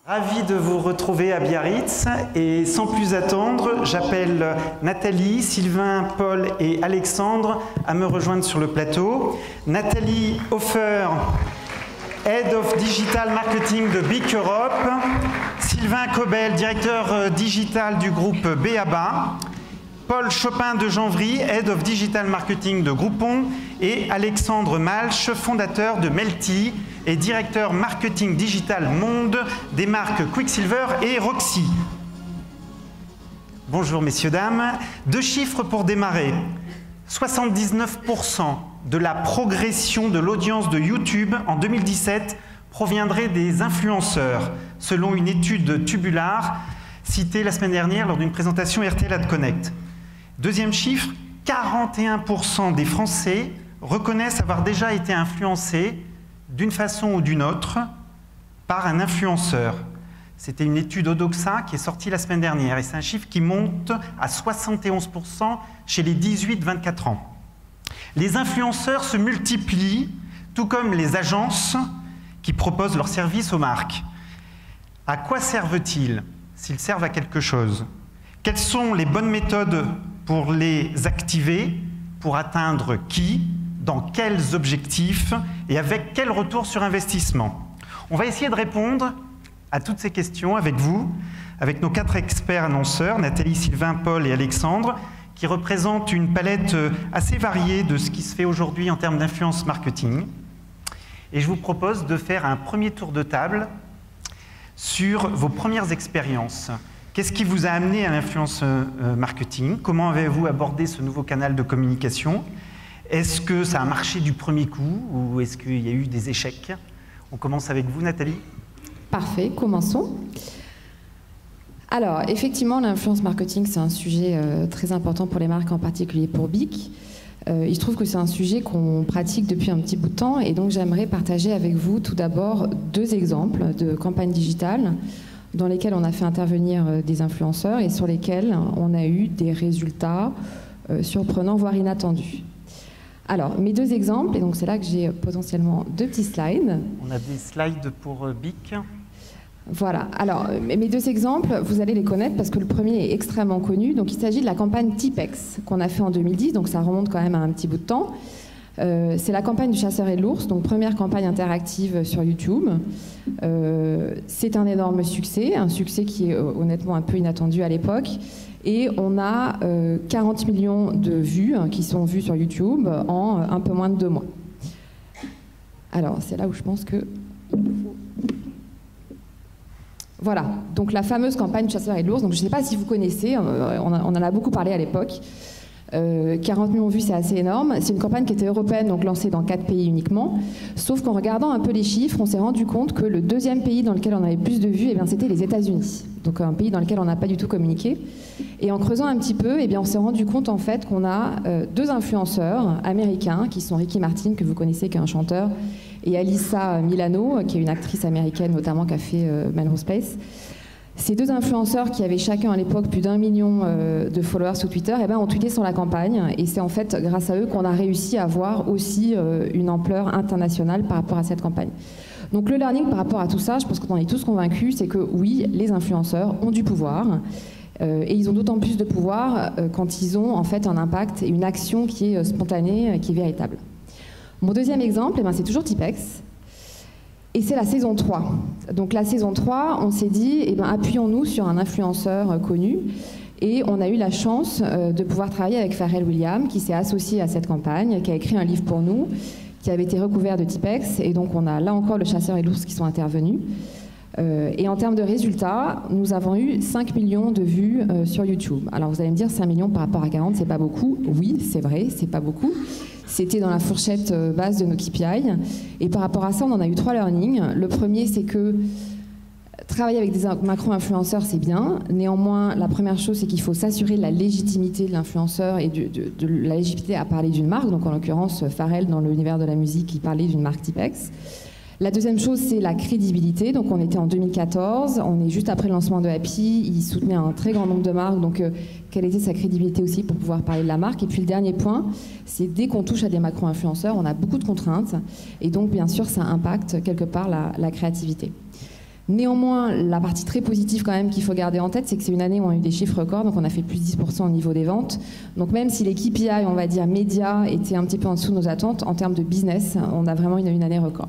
Ravi de vous retrouver à Biarritz et sans plus attendre, j'appelle Nathalie, Sylvain, Paul et Alexandre à me rejoindre sur le plateau. Nathalie Hofer, Head of Digital Marketing de BIC Europe. Sylvain Cobel, directeur digital du groupe BABA. Paul Chopin de Janvry, Head of Digital Marketing de Groupon. Et Alexandre Malch, fondateur de Melty et directeur marketing digital monde des marques Quicksilver et Roxy. Bonjour messieurs, dames. 2 chiffres pour démarrer. 79% de la progression de l'audience de YouTube en 2017 proviendrait des influenceurs, selon une étude Tubular citée la semaine dernière lors d'une présentation RTL Ad Connect. Deuxième chiffre, 41% des Français reconnaissent avoir déjà été influencés d'une façon ou d'une autre par un influenceur. C'était une étude Odoxa qui est sortie la semaine dernière et c'est un chiffre qui monte à 71% chez les 18-24 ans. Les influenceurs se multiplient, tout comme les agences qui proposent leurs services aux marques. À quoi servent-ils, s'ils servent à quelque chose? Quelles sont les bonnes méthodes pour les activer, pour atteindre qui, dans quels objectifs et avec quel retour sur investissement? On va essayer de répondre à toutes ces questions avec vous, avec nos 4 experts annonceurs, Nathalie, Sylvain, Paul et Alexandre, qui représentent une palette assez variée de ce qui se fait aujourd'hui en termes d'influence marketing. Et je vous propose de faire un premier tour de table sur vos premières expériences. Qu'est-ce qui vous a amené à l'influence marketing? Comment avez-vous abordé ce nouveau canal de communication? Est-ce que ça a marché du premier coup ou est-ce qu'il y a eu des échecs? On commence avec vous, Nathalie. Parfait, commençons. Alors, effectivement, l'influence marketing, c'est un sujet très important pour les marques, en particulier pour BIC. Il se trouve que c'est un sujet qu'on pratique depuis un petit bout de temps et donc j'aimerais partager avec vous tout d'abord 2 exemples de campagnes digitales dans lesquelles on a fait intervenir des influenceurs et sur lesquels on a eu des résultats surprenants, voire inattendus. Alors, mes 2 exemples, et donc c'est là que j'ai potentiellement 2 petits slides. On a des slides pour BIC. Voilà. Alors, mes 2 exemples, vous allez les connaître parce que le premier est extrêmement connu. Donc, il s'agit de la campagne Tipex qu'on a fait en 2010, donc ça remonte quand même à un petit bout de temps. C'est la campagne du chasseur et de l'ours, donc première campagne interactive sur YouTube. C'est un énorme succès, un succès qui est honnêtement un peu inattendu à l'époque. Et on a 40 millions de vues qui sont vues sur YouTube en un peu moins de 2 mois. Alors, c'est là où je pense que... Voilà, donc la fameuse campagne Chasseur et de l'ours. Donc, je ne sais pas si vous connaissez, on en a beaucoup parlé à l'époque. 40 millions de vues, c'est assez énorme. C'est une campagne qui était européenne, donc lancée dans 4 pays uniquement. Sauf qu'en regardant un peu les chiffres, on s'est rendu compte que le 2e pays dans lequel on avait plus de vues, c'était les États-Unis. Donc un pays dans lequel on n'a pas du tout communiqué. Et en creusant un petit peu, on s'est rendu compte en fait qu'on a 2 influenceurs américains qui sont Ricky Martin, que vous connaissez, qui est un chanteur, et Alyssa Milano, qui est une actrice américaine notamment qui a fait Melrose Place. Ces 2 influenceurs qui avaient chacun à l'époque plus d'1 million de followers sur Twitter, ont tweeté sur la campagne et c'est en fait grâce à eux qu'on a réussi à avoir aussi une ampleur internationale par rapport à cette campagne. Donc le learning par rapport à tout ça, je pense qu'on en est tous convaincus, c'est que oui, les influenceurs ont du pouvoir et ils ont d'autant plus de pouvoir quand ils ont en fait un impact et une action qui est spontanée, qui est véritable. Mon 2e exemple, c'est toujours Tipex. Et c'est la saison 3. Donc la saison 3, on s'est dit, appuyons-nous sur un influenceur connu. Et on a eu la chance de pouvoir travailler avec Pharrell Williams, qui s'est associé à cette campagne, qui a écrit un livre pour nous, qui avait été recouvert de Tipex. Et donc on a là encore le chasseur et l'ours qui sont intervenus. Et en termes de résultats, nous avons eu 5 millions de vues sur YouTube. Alors vous allez me dire, 5 millions par rapport à 40, c'est pas beaucoup. Oui, c'est vrai, c'est pas beaucoup. C'était dans la fourchette basse de nos KPI. Et par rapport à ça, on en a eu 3 learnings. Le premier, c'est que travailler avec des macro-influenceurs, c'est bien. Néanmoins, la première chose, c'est qu'il faut s'assurer de la légitimité de l'influenceur et de la légitimité à parler d'une marque. Donc, en l'occurrence, Pharrell, dans l'univers de la musique, il parlait d'une marque Tipex. La deuxième chose, c'est la crédibilité. Donc, on était en 2014, on est juste après le lancement de Happy, il soutenait un très grand nombre de marques. Donc, quelle était sa crédibilité aussi pour pouvoir parler de la marque? Et puis, le dernier point, c'est dès qu'on touche à des macro-influenceurs, on a beaucoup de contraintes. Et donc, bien sûr, ça impacte quelque part la créativité. Néanmoins, la partie très positive quand même qu'il faut garder en tête, c'est que c'est une année où on a eu des chiffres records, donc on a fait plus de 10% au niveau des ventes. Donc même si les KPI, on va dire médias, étaient un petit peu en dessous de nos attentes, en termes de business, on a vraiment une année record.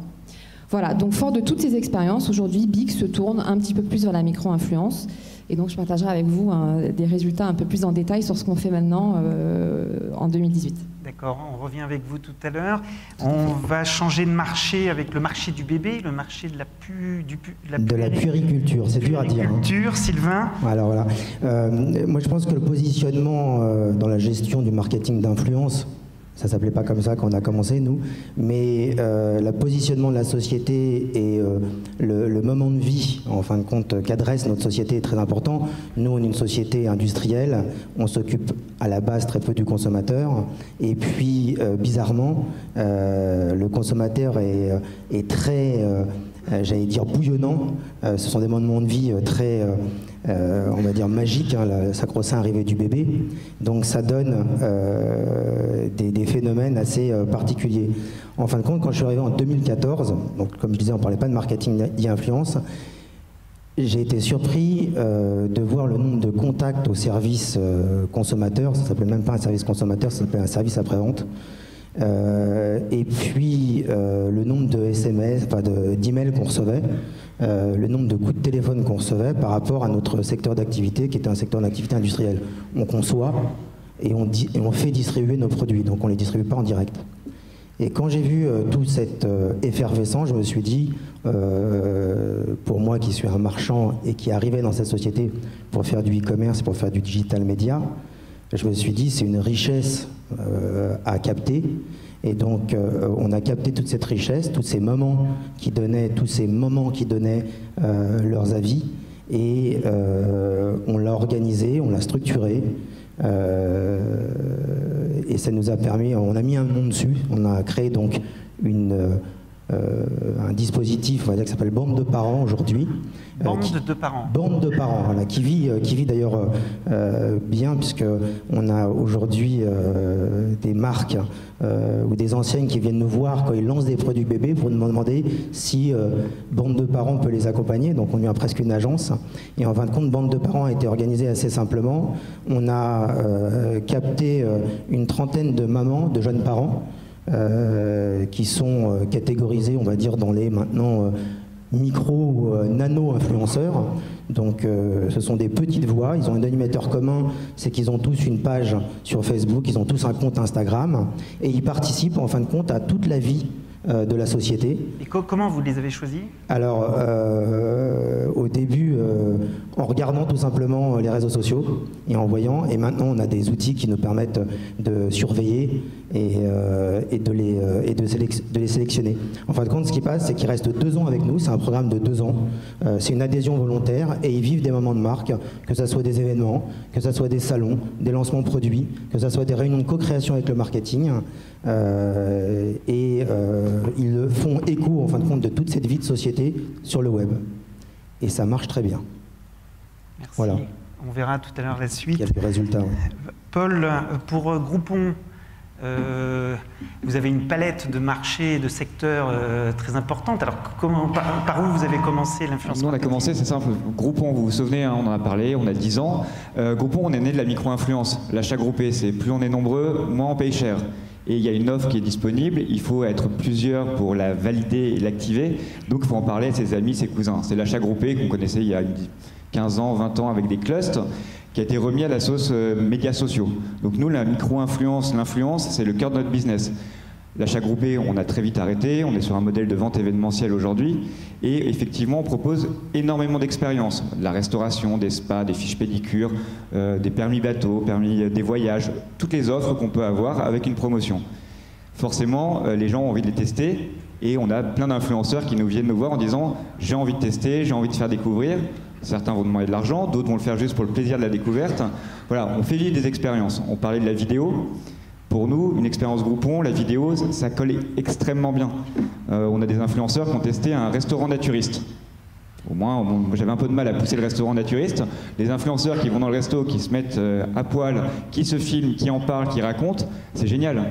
Voilà, donc fort de toutes ces expériences, aujourd'hui, BIC se tourne un petit peu plus vers la micro-influence. Et donc je partagerai avec vous des résultats un peu plus en détail sur ce qu'on fait maintenant en 2018. D'accord, on revient avec vous tout à l'heure. On va changer de marché avec le marché du bébé, le marché de la puériculture, c'est dur à dire. Puériculture, Sylvain. Alors voilà, moi je pense que le positionnement dans la gestion du marketing d'influence, ça ne s'appelait pas comme ça quand on a commencé, nous, mais le positionnement de la société et le moment de vie, en fin de compte, qu'adresse notre société est très important. Nous, on est une société industrielle, on s'occupe à la base très peu du consommateur, et puis, bizarrement, le consommateur est très, j'allais dire, bouillonnant. Ce sont des moments de vie très... on va dire magique, hein, la sacro-saint arrivée du bébé. Donc ça donne des phénomènes assez particuliers. En fin de compte, quand je suis arrivé en 2014, donc comme je disais, on ne parlait pas de marketing d'influence, j'ai été surpris de voir le nombre de contacts au service consommateur. Ça ne s'appelait même pas un service consommateur, ça s'appelait un service après-vente. Et puis le nombre de SMS, enfin d'emails qu'on recevait, le nombre de coups de téléphone qu'on recevait par rapport à notre secteur d'activité, qui était un secteur d'activité industrielle. On conçoit et on fait distribuer nos produits, donc on ne les distribue pas en direct. Et quand j'ai vu tout cette effervescence, je me suis dit, pour moi qui suis un marchand et qui arrivais dans cette société pour faire du e-commerce, pour faire du digital media, je me suis dit c'est une richesse à capter. Et donc on a capté toute cette richesse, tous ces moments qui donnaient leurs avis, et on l'a organisé, on l'a structuré. Et ça nous a permis, on a mis un nom dessus, on a créé donc un dispositif, on va dire, qui s'appelle Bande de parents aujourd'hui. Bande de parents. Bande de parents, voilà, qui vit d'ailleurs bien, puisqu'on a aujourd'hui des marques ou des enseignes qui viennent nous voir quand ils lancent des produits bébés pour nous demander si Bande de parents peut les accompagner. Donc on est presque une agence. Et en fin de compte, Bande de parents a été organisée assez simplement. On a capté une trentaine de mamans, de jeunes parents, qui sont catégorisés, on va dire, dans les maintenant micro ou nano-influenceurs. Donc ce sont des petites voix, ils ont un animateur commun, c'est qu'ils ont tous une page sur Facebook, ils ont tous un compte Instagram, et ils participent en fin de compte à toute la vie de la société. Et comment vous les avez choisis? Alors, au début, en regardant tout simplement les réseaux sociaux et en voyant, et maintenant on a des outils qui nous permettent de surveiller et de les sélectionner. En fin de compte, ce qui passe, c'est qu'ils restent 2 ans avec nous, c'est un programme de 2 ans, c'est une adhésion volontaire, et ils vivent des moments de marque, que ce soit des événements, que ce soit des salons, des lancements produits, que ce soit des réunions de co-création avec le marketing, ils font écho, en fin de compte, de toute cette vie de société sur le web. Et ça marche très bien. Merci. Voilà. On verra tout à l'heure la suite. Quelques résultats. Paul, pour Groupon, vous avez une palette de marchés et de secteurs très importante. Alors, par où vous avez commencé l'influence? Nous, on a commencé, c'est simple. Groupon, vous vous souvenez, hein, on en a parlé, on a 10 ans. Groupon, on est né de la micro-influence. L'achat groupé, c'est plus on est nombreux, moins on paye cher. Et il y a une offre qui est disponible, il faut être plusieurs pour la valider et l'activer. Donc il faut en parler à ses amis, ses cousins. C'est l'achat groupé qu'on connaissait il y a 15 ans, 20 ans avec des clusters, qui a été remis à la sauce médias sociaux. Donc nous, la micro-influence, l'influence, c'est le cœur de notre business. L'achat groupé, on a très vite arrêté, on est sur un modèle de vente événementielle aujourd'hui, et effectivement, on propose énormément d'expériences, de la restauration, des spas, des fiches pédicures, des permis bateaux, des voyages, toutes les offres qu'on peut avoir avec une promotion. Forcément, les gens ont envie de les tester, et on a plein d'influenceurs qui viennent nous voir en disant « j'ai envie de tester, j'ai envie de faire découvrir ». Certains vont demander de l'argent, d'autres vont le faire juste pour le plaisir de la découverte. Voilà, on fait vivre des expériences. On parlait de la vidéo. Pour nous, une expérience Groupon, la vidéo, ça colle extrêmement bien. On a des influenceurs qui ont testé un restaurant naturiste. Au moins, j'avais un peu de mal à pousser le restaurant naturiste. Les influenceurs qui vont dans le resto, qui se mettent à poil, qui se filment, qui en parlent, qui racontent, c'est génial.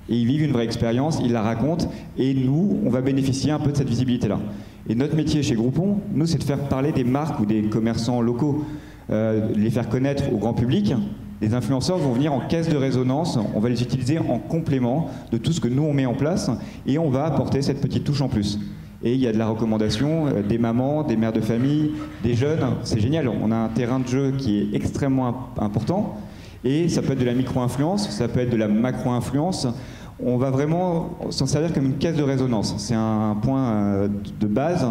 Et ils vivent une vraie expérience, ils la racontent, et nous, on va bénéficier un peu de cette visibilité-là. Et notre métier chez Groupon, nous, c'est de faire parler des marques ou des commerçants locaux, les faire connaître au grand public. Les influenceurs vont venir en caisse de résonance, on va les utiliser en complément de tout ce que nous on met en place et on va apporter cette petite touche en plus. Et il y a de la recommandation des mamans, des mères de famille, des jeunes, c'est génial, on a un terrain de jeu qui est extrêmement important et ça peut être de la micro-influence, ça peut être de la macro-influence. On va vraiment s'en servir comme une caisse de résonance. C'est un point de base.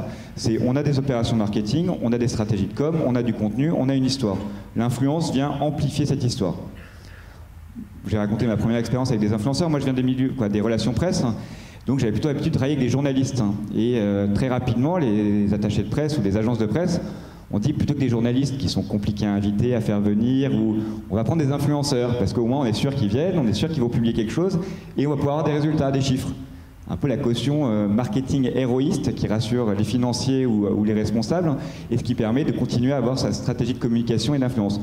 On a des opérations marketing, on a des stratégies de com, on a du contenu, on a une histoire. L'influence vient amplifier cette histoire. J'ai raconté ma première expérience avec des influenceurs. Moi, je viens des milieux, des relations presse. Donc, j'avais plutôt l'habitude de travailler avec des journalistes. Et très rapidement, les attachés de presse ou les agences de presse on dit plutôt que des journalistes qui sont compliqués à inviter, à faire venir, ou on va prendre des influenceurs, parce qu'au moins on est sûr qu'ils viennent, on est sûr qu'ils vont publier quelque chose, et on va pouvoir avoir des résultats, des chiffres. Un peu la caution marketing héroïste qui rassure les financiers ou les responsables, et ce qui permet de continuer à avoir sa stratégie de communication et d'influence.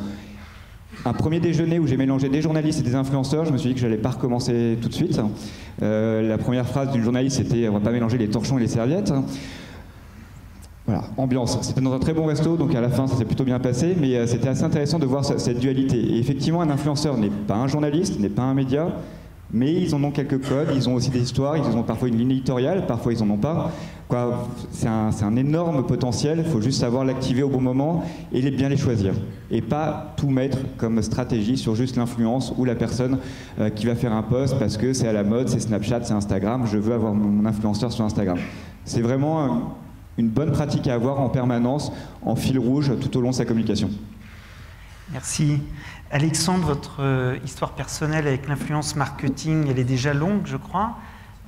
Un premier déjeuner où j'ai mélangé des journalistes et des influenceurs, je me suis dit que je n'allais pas recommencer tout de suite. La première phrase du journaliste, c'était « on ne va pas mélanger les torchons et les serviettes ». Voilà, ambiance. C'était dans un très bon resto, donc à la fin ça s'est plutôt bien passé, mais c'était assez intéressant de voir cette dualité. Et effectivement, un influenceur n'est pas un journaliste, n'est pas un média, mais ils en ont quelques codes, ils ont aussi des histoires, ils ont parfois une ligne éditoriale, parfois ils en ont pas. C'est un énorme potentiel, il faut juste savoir l'activer au bon moment et bien les choisir. Et pas tout mettre comme stratégie sur juste l'influence ou la personne qui va faire un post parce que c'est à la mode, c'est Snapchat, c'est Instagram, je veux avoir mon influenceur sur Instagram. C'est vraiment une bonne pratique à avoir en permanence, en fil rouge, tout au long de sa communication. Merci. Alexandre, votre histoire personnelle avec l'influence marketing, elle est déjà longue, je crois.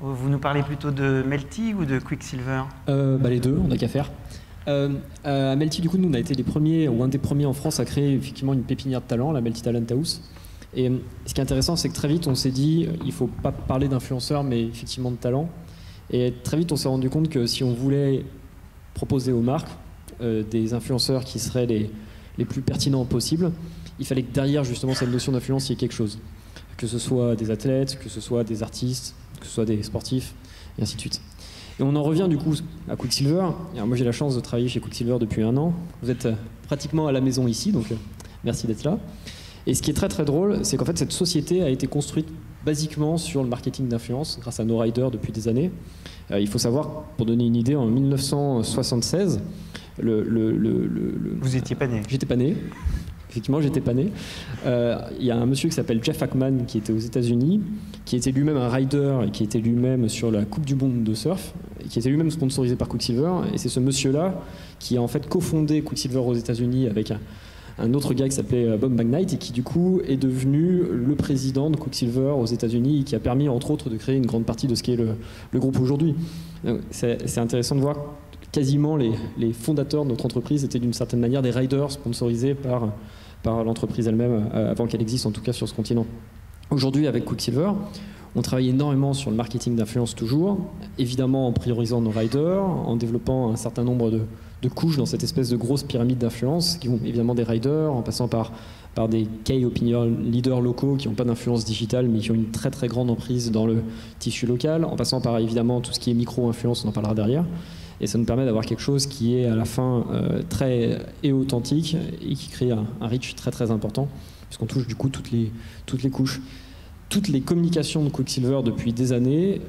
Vous nous parlez plutôt de Melty ou de Quicksilver ? Les deux, on n'a qu'à faire. À Melty, du coup, nous, on a été les premiers, ou un des premiers en France, à créer effectivement une pépinière de talent, la Melty Talent House. Et ce qui est intéressant, c'est que très vite, on s'est dit, il ne faut pas parler d'influenceurs, mais effectivement de talent. Et très vite, on s'est rendu compte que si on voulait proposer aux marques des influenceurs qui seraient les plus pertinents possibles, il fallait que derrière justement cette notion d'influence, il y ait quelque chose. Que ce soit des athlètes, que ce soit des artistes, que ce soit des sportifs, et ainsi de suite. Et on en revient du coup à Quicksilver. Alors moi j'ai la chance de travailler chez Quicksilver depuis 1 an. Vous êtes pratiquement à la maison ici, donc merci d'être là. Et ce qui est très très drôle, c'est qu'en fait cette société a été construite basiquement sur le marketing d'influence grâce à No Rider depuis des années. Il faut savoir, pour donner une idée, en 1976, Vous étiez pas né. J'étais pas né. Effectivement, j'étais pas né. Il y a un monsieur qui s'appelle Jeff Hackman qui était aux États-Unis, qui était lui-même un rider et qui était lui-même sur la Coupe du Monde de surf, et qui était lui-même sponsorisé par Quicksilver. Et c'est ce monsieur-là qui a en fait cofondé Quicksilver aux États-Unis avec un autre gars qui s'appelait Bob McKnight et qui du coup est devenu le président de Quicksilver aux États-Unis et qui a permis entre autres de créer une grande partie de ce qu'est le groupe aujourd'hui. C'est intéressant de voir que quasiment les fondateurs de notre entreprise étaient d'une certaine manière des riders sponsorisés par l'entreprise elle-même avant qu'elle existe en tout cas sur ce continent. Aujourd'hui avec Quicksilver, on travaille énormément sur le marketing d'influence toujours, évidemment en priorisant nos riders, en développant un certain nombre de couches dans cette espèce de grosse pyramide d'influence, qui vont évidemment des riders, en passant par des key opinion leaders locaux qui n'ont pas d'influence digitale, mais qui ont une très très grande emprise dans le tissu local, en passant par évidemment tout ce qui est micro-influence, on en parlera derrière. Et ça nous permet d'avoir quelque chose qui est à la fin très authentique et qui crée un reach très très important, puisqu'on touche du coup toutes les couches. Toutes les communications de Quicksilver depuis des années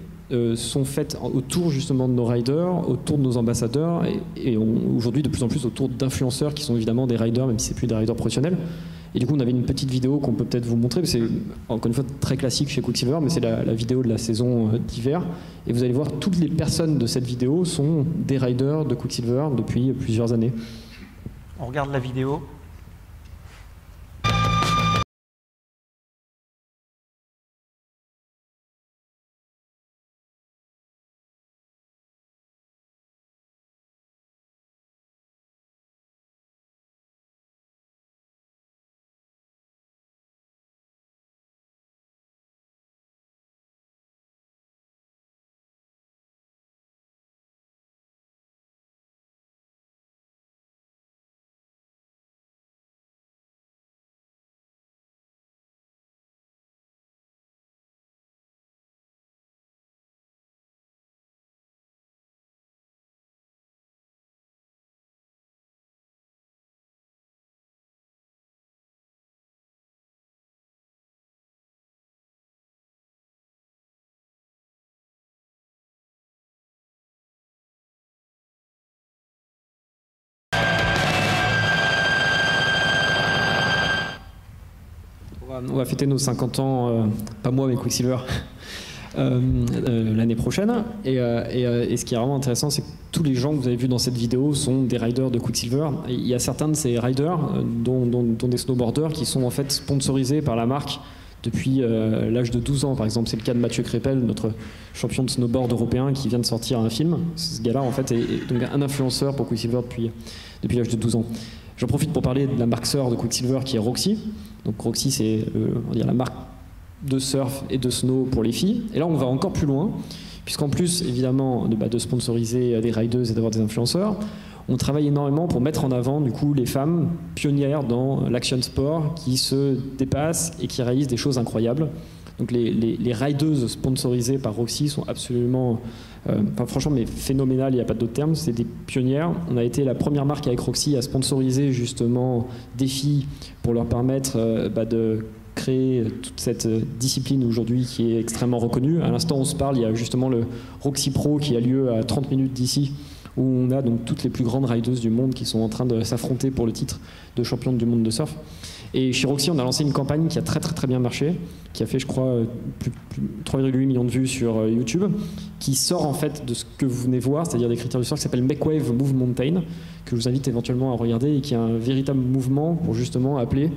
sont faites autour justement de nos riders, autour de nos ambassadeurs et aujourd'hui de plus en plus autour d'influenceurs qui sont évidemment des riders, même si c'est plus des riders professionnels. Et du coup, on avait une petite vidéo qu'on peut peut-être vous montrer. C'est encore une fois très classique chez Quicksilver, mais c'est la vidéo de la saison d'hiver. Et vous allez voir, toutes les personnes de cette vidéo sont des riders de Quicksilver depuis plusieurs années. On regarde la vidéo. On va fêter nos 50 ans, pas moi mais Quicksilver, l'année prochaine. Et ce qui est vraiment intéressant, c'est que tous les gens que vous avez vus dans cette vidéo sont des riders de Quicksilver. Et il y a certains de ces riders, dont des snowboarders, qui sont en fait sponsorisés par la marque depuis l'âge de 12 ans. Par exemple, c'est le cas de Mathieu Crépel, notre champion de snowboard européen qui vient de sortir un film. Ce gars-là, en fait, est donc un influenceur pour Quicksilver depuis l'âge de 12 ans. J'en profite pour parler de la marque sœur de Quicksilver qui est Roxy. Donc Roxy, c'est on va dire la marque de surf et de snow pour les filles. Et là, on va encore plus loin, puisqu'en plus, évidemment, de sponsoriser des riders et d'avoir des influenceurs, on travaille énormément pour mettre en avant, du coup, les femmes pionnières dans l'action sport qui se dépassent et qui réalisent des choses incroyables. Donc les riders sponsorisées par Roxy sont absolument, franchement, mais phénoménales, il n'y a pas d'autre terme, c'est des pionnières. On a été la première marque avec Roxy à sponsoriser justement des filles pour leur permettre de créer toute cette discipline aujourd'hui qui est extrêmement reconnue. À l'instant où on se parle, il y a justement le Roxy Pro qui a lieu à 30 minutes d'ici, où on a donc toutes les plus grandes rideuses du monde qui sont en train de s'affronter pour le titre de championne du monde de surf. Et chez Roxy, on a lancé une campagne qui a très très très bien marché, qui a fait, je crois, 3,8 millions de vues sur YouTube, qui sort en fait de ce que vous venez voir, c'est-à-dire des critères du surf, qui s'appelle Make Wave Move Mountain, que je vous invite éventuellement à regarder, et qui est un véritable mouvement pour justement appeler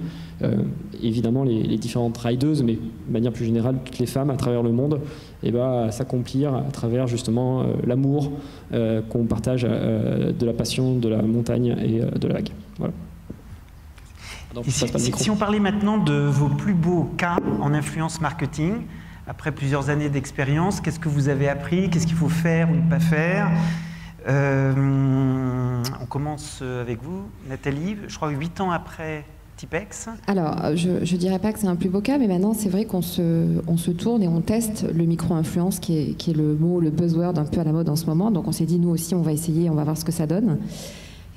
évidemment les différentes rideuses, mais de manière plus générale toutes les femmes à travers le monde, à s'accomplir à travers justement l'amour qu'on partage de la passion de la montagne et de la vague. Voilà. Si on parlait maintenant de vos plus beaux cas en influence marketing, après plusieurs années d'expérience, qu'est-ce que vous avez appris? Qu'est-ce qu'il faut faire ou ne pas faire? On commence avec vous, Nathalie, je crois 8 ans après Tipex. Alors, je ne dirais pas que c'est un plus beau cas, mais maintenant, c'est vrai qu'on se tourne et on teste le micro-influence, qui est le mot, le buzzword un peu à la mode en ce moment. Donc, on s'est dit, nous aussi, on va essayer, on va voir ce que ça donne.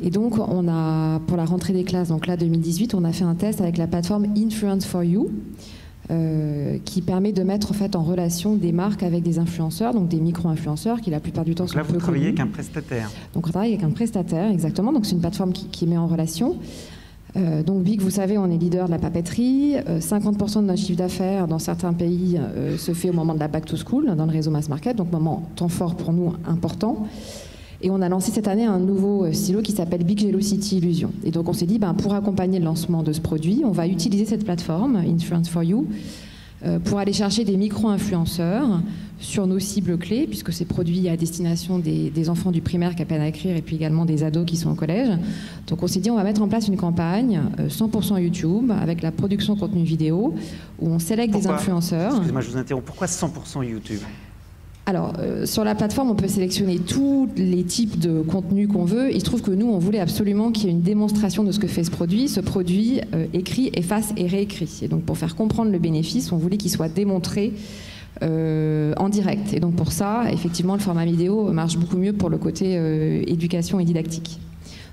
Et donc, on a, pour la rentrée des classes, donc là 2018, on a fait un test avec la plateforme Influence for You, qui permet de mettre en fait en relation des marques avec des influenceurs, donc des micro-influenceurs qui la plupart du temps sont peu connus. Là, vous travaillez avec un prestataire. Donc, on travaille avec un prestataire, exactement. Donc, c'est une plateforme qui met en relation. Donc, Big, vous savez, on est leader de la papeterie. 50% de notre chiffre d'affaires dans certains pays se fait au moment de la back to school, dans le réseau mass market. Donc, moment temps fort pour nous, important. Et on a lancé cette année un nouveau stylo qui s'appelle Big Gelocity Illusion. Et donc on s'est dit, pour accompagner le lancement de ce produit, on va utiliser cette plateforme, Influence for You, pour aller chercher des micro-influenceurs sur nos cibles clés, puisque c'est produit à destination des enfants du primaire qui apprennent à écrire et puis également des ados qui sont au collège. Donc on s'est dit, on va mettre en place une campagne 100% YouTube avec la production de contenu vidéo où on sélecte des influenceurs. Excusez-moi, je vous interromps. Pourquoi 100% YouTube ? Alors, sur la plateforme, on peut sélectionner tous les types de contenus qu'on veut. Il se trouve que nous, on voulait absolument qu'il y ait une démonstration de ce que fait ce produit. Ce produit écrit, efface et réécrit. Et donc, pour faire comprendre le bénéfice, on voulait qu'il soit démontré en direct. Et donc, pour ça, effectivement, le format vidéo marche beaucoup mieux pour le côté éducation et didactique.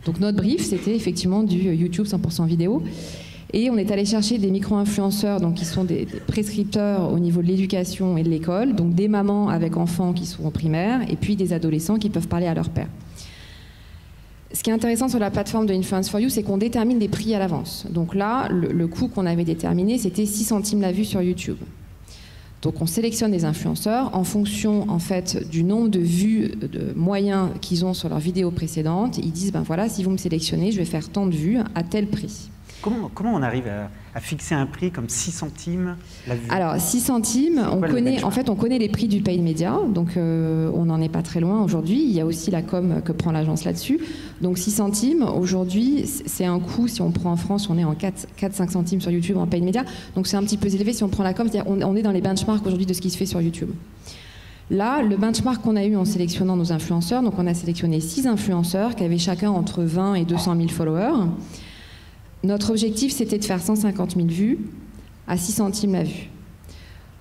Donc, notre brief, c'était effectivement du YouTube 100% vidéo. Et on est allé chercher des micro-influenceurs donc qui sont des prescripteurs au niveau de l'éducation et de l'école, donc des mamans avec enfants qui sont en primaire, et puis des adolescents qui peuvent parler à leur père. Ce qui est intéressant sur la plateforme de Influence for You, c'est qu'on détermine des prix à l'avance. Donc là, le coût qu'on avait déterminé, c'était 6 centimes la vue sur YouTube. Donc on sélectionne des influenceurs en fonction en fait du nombre de vues moyens qu'ils ont sur leurs vidéos précédentes. Ils disent, voilà, si vous me sélectionnez, je vais faire tant de vues à tel prix. Comment on arrive à fixer un prix comme 6 centimes la vue ? Alors 6 centimes, on connaît les prix du paid media, donc on n'en est pas très loin aujourd'hui. Il y a aussi la com que prend l'agence là-dessus. Donc 6 centimes, aujourd'hui, c'est un coût, si on prend en France, on est en 4-5 centimes sur YouTube en paid media. Donc c'est un petit peu élevé si on prend la com, c'est-à-dire on est dans les benchmarks aujourd'hui de ce qui se fait sur YouTube. Là, le benchmark qu'on a eu en sélectionnant nos influenceurs, donc on a sélectionné 6 influenceurs qui avaient chacun entre 20 et 200 000 followers. Notre objectif, c'était de faire 150 000 vues à 6 centimes la vue.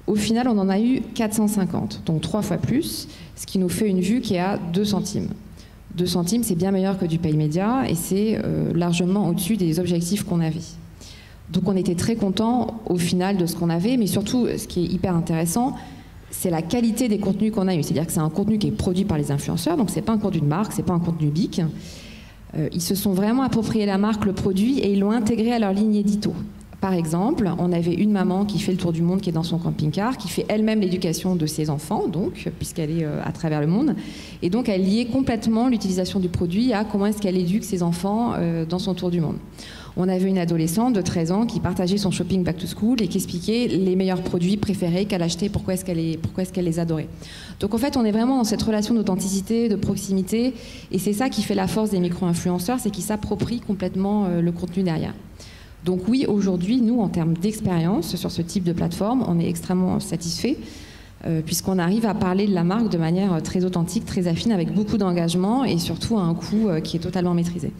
Au final, on en a eu 450, donc 3 fois plus, ce qui nous fait une vue qui est à 2 centimes. 2 centimes, c'est bien meilleur que du pay media et c'est largement au-dessus des objectifs qu'on avait. Donc on était très contents au final de ce qu'on avait, mais surtout, ce qui est hyper intéressant, c'est la qualité des contenus qu'on a eu. C'est-à-dire que c'est un contenu qui est produit par les influenceurs, donc c'est pas un contenu de marque, c'est pas un contenu BIC. Ils se sont vraiment approprié la marque, le produit, et ils l'ont intégré à leur ligne édito. Par exemple, on avait une maman qui fait le tour du monde, qui est dans son camping-car, qui fait elle-même l'éducation de ses enfants, donc, puisqu'elle est à travers le monde. Et donc, elle liait complètement l'utilisation du produit à comment est-ce qu'elle éduque ses enfants dans son tour du monde. On avait une adolescente de 13 ans qui partageait son shopping back to school et qui expliquait les meilleurs produits préférés qu'elle achetait, pourquoi est-ce qu'elle les adorait. Donc en fait, on est vraiment dans cette relation d'authenticité, de proximité, et c'est ça qui fait la force des micro-influenceurs, c'est qu'ils s'approprient complètement le contenu derrière. Donc oui, aujourd'hui, nous, en termes d'expérience sur ce type de plateforme, on est extrêmement satisfaits, puisqu'on arrive à parler de la marque de manière très authentique, très affine, avec beaucoup d'engagement et surtout à un coût qui est totalement maîtrisé.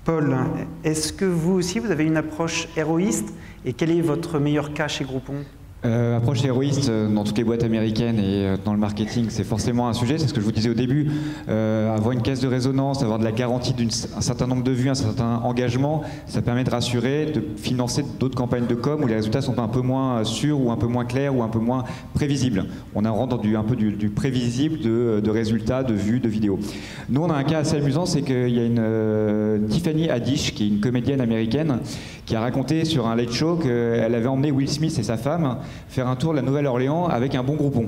Paul, est-ce que vous aussi, vous avez une approche héroïste et quel est votre meilleur cas chez Groupon ? Approche héroïste dans toutes les boîtes américaines et dans le marketing, c'est forcément un sujet, c'est ce que je vous disais au début. Avoir une caisse de résonance, avoir de la garantie d'un certain nombre de vues, un certain engagement, ça permet de rassurer, de financer d'autres campagnes de com où les résultats sont un peu moins sûrs ou un peu moins clairs ou un peu moins prévisibles. On rentre dans un peu du prévisible de résultats, de vues, de vidéos. Nous, on a un cas assez amusant, c'est qu'il y a une Tiffany Haddish, qui est une comédienne américaine, qui a raconté sur un late show qu'elle avait emmené Will Smith et sa femme faire un tour de la Nouvelle-Orléans avec un bon Groupon.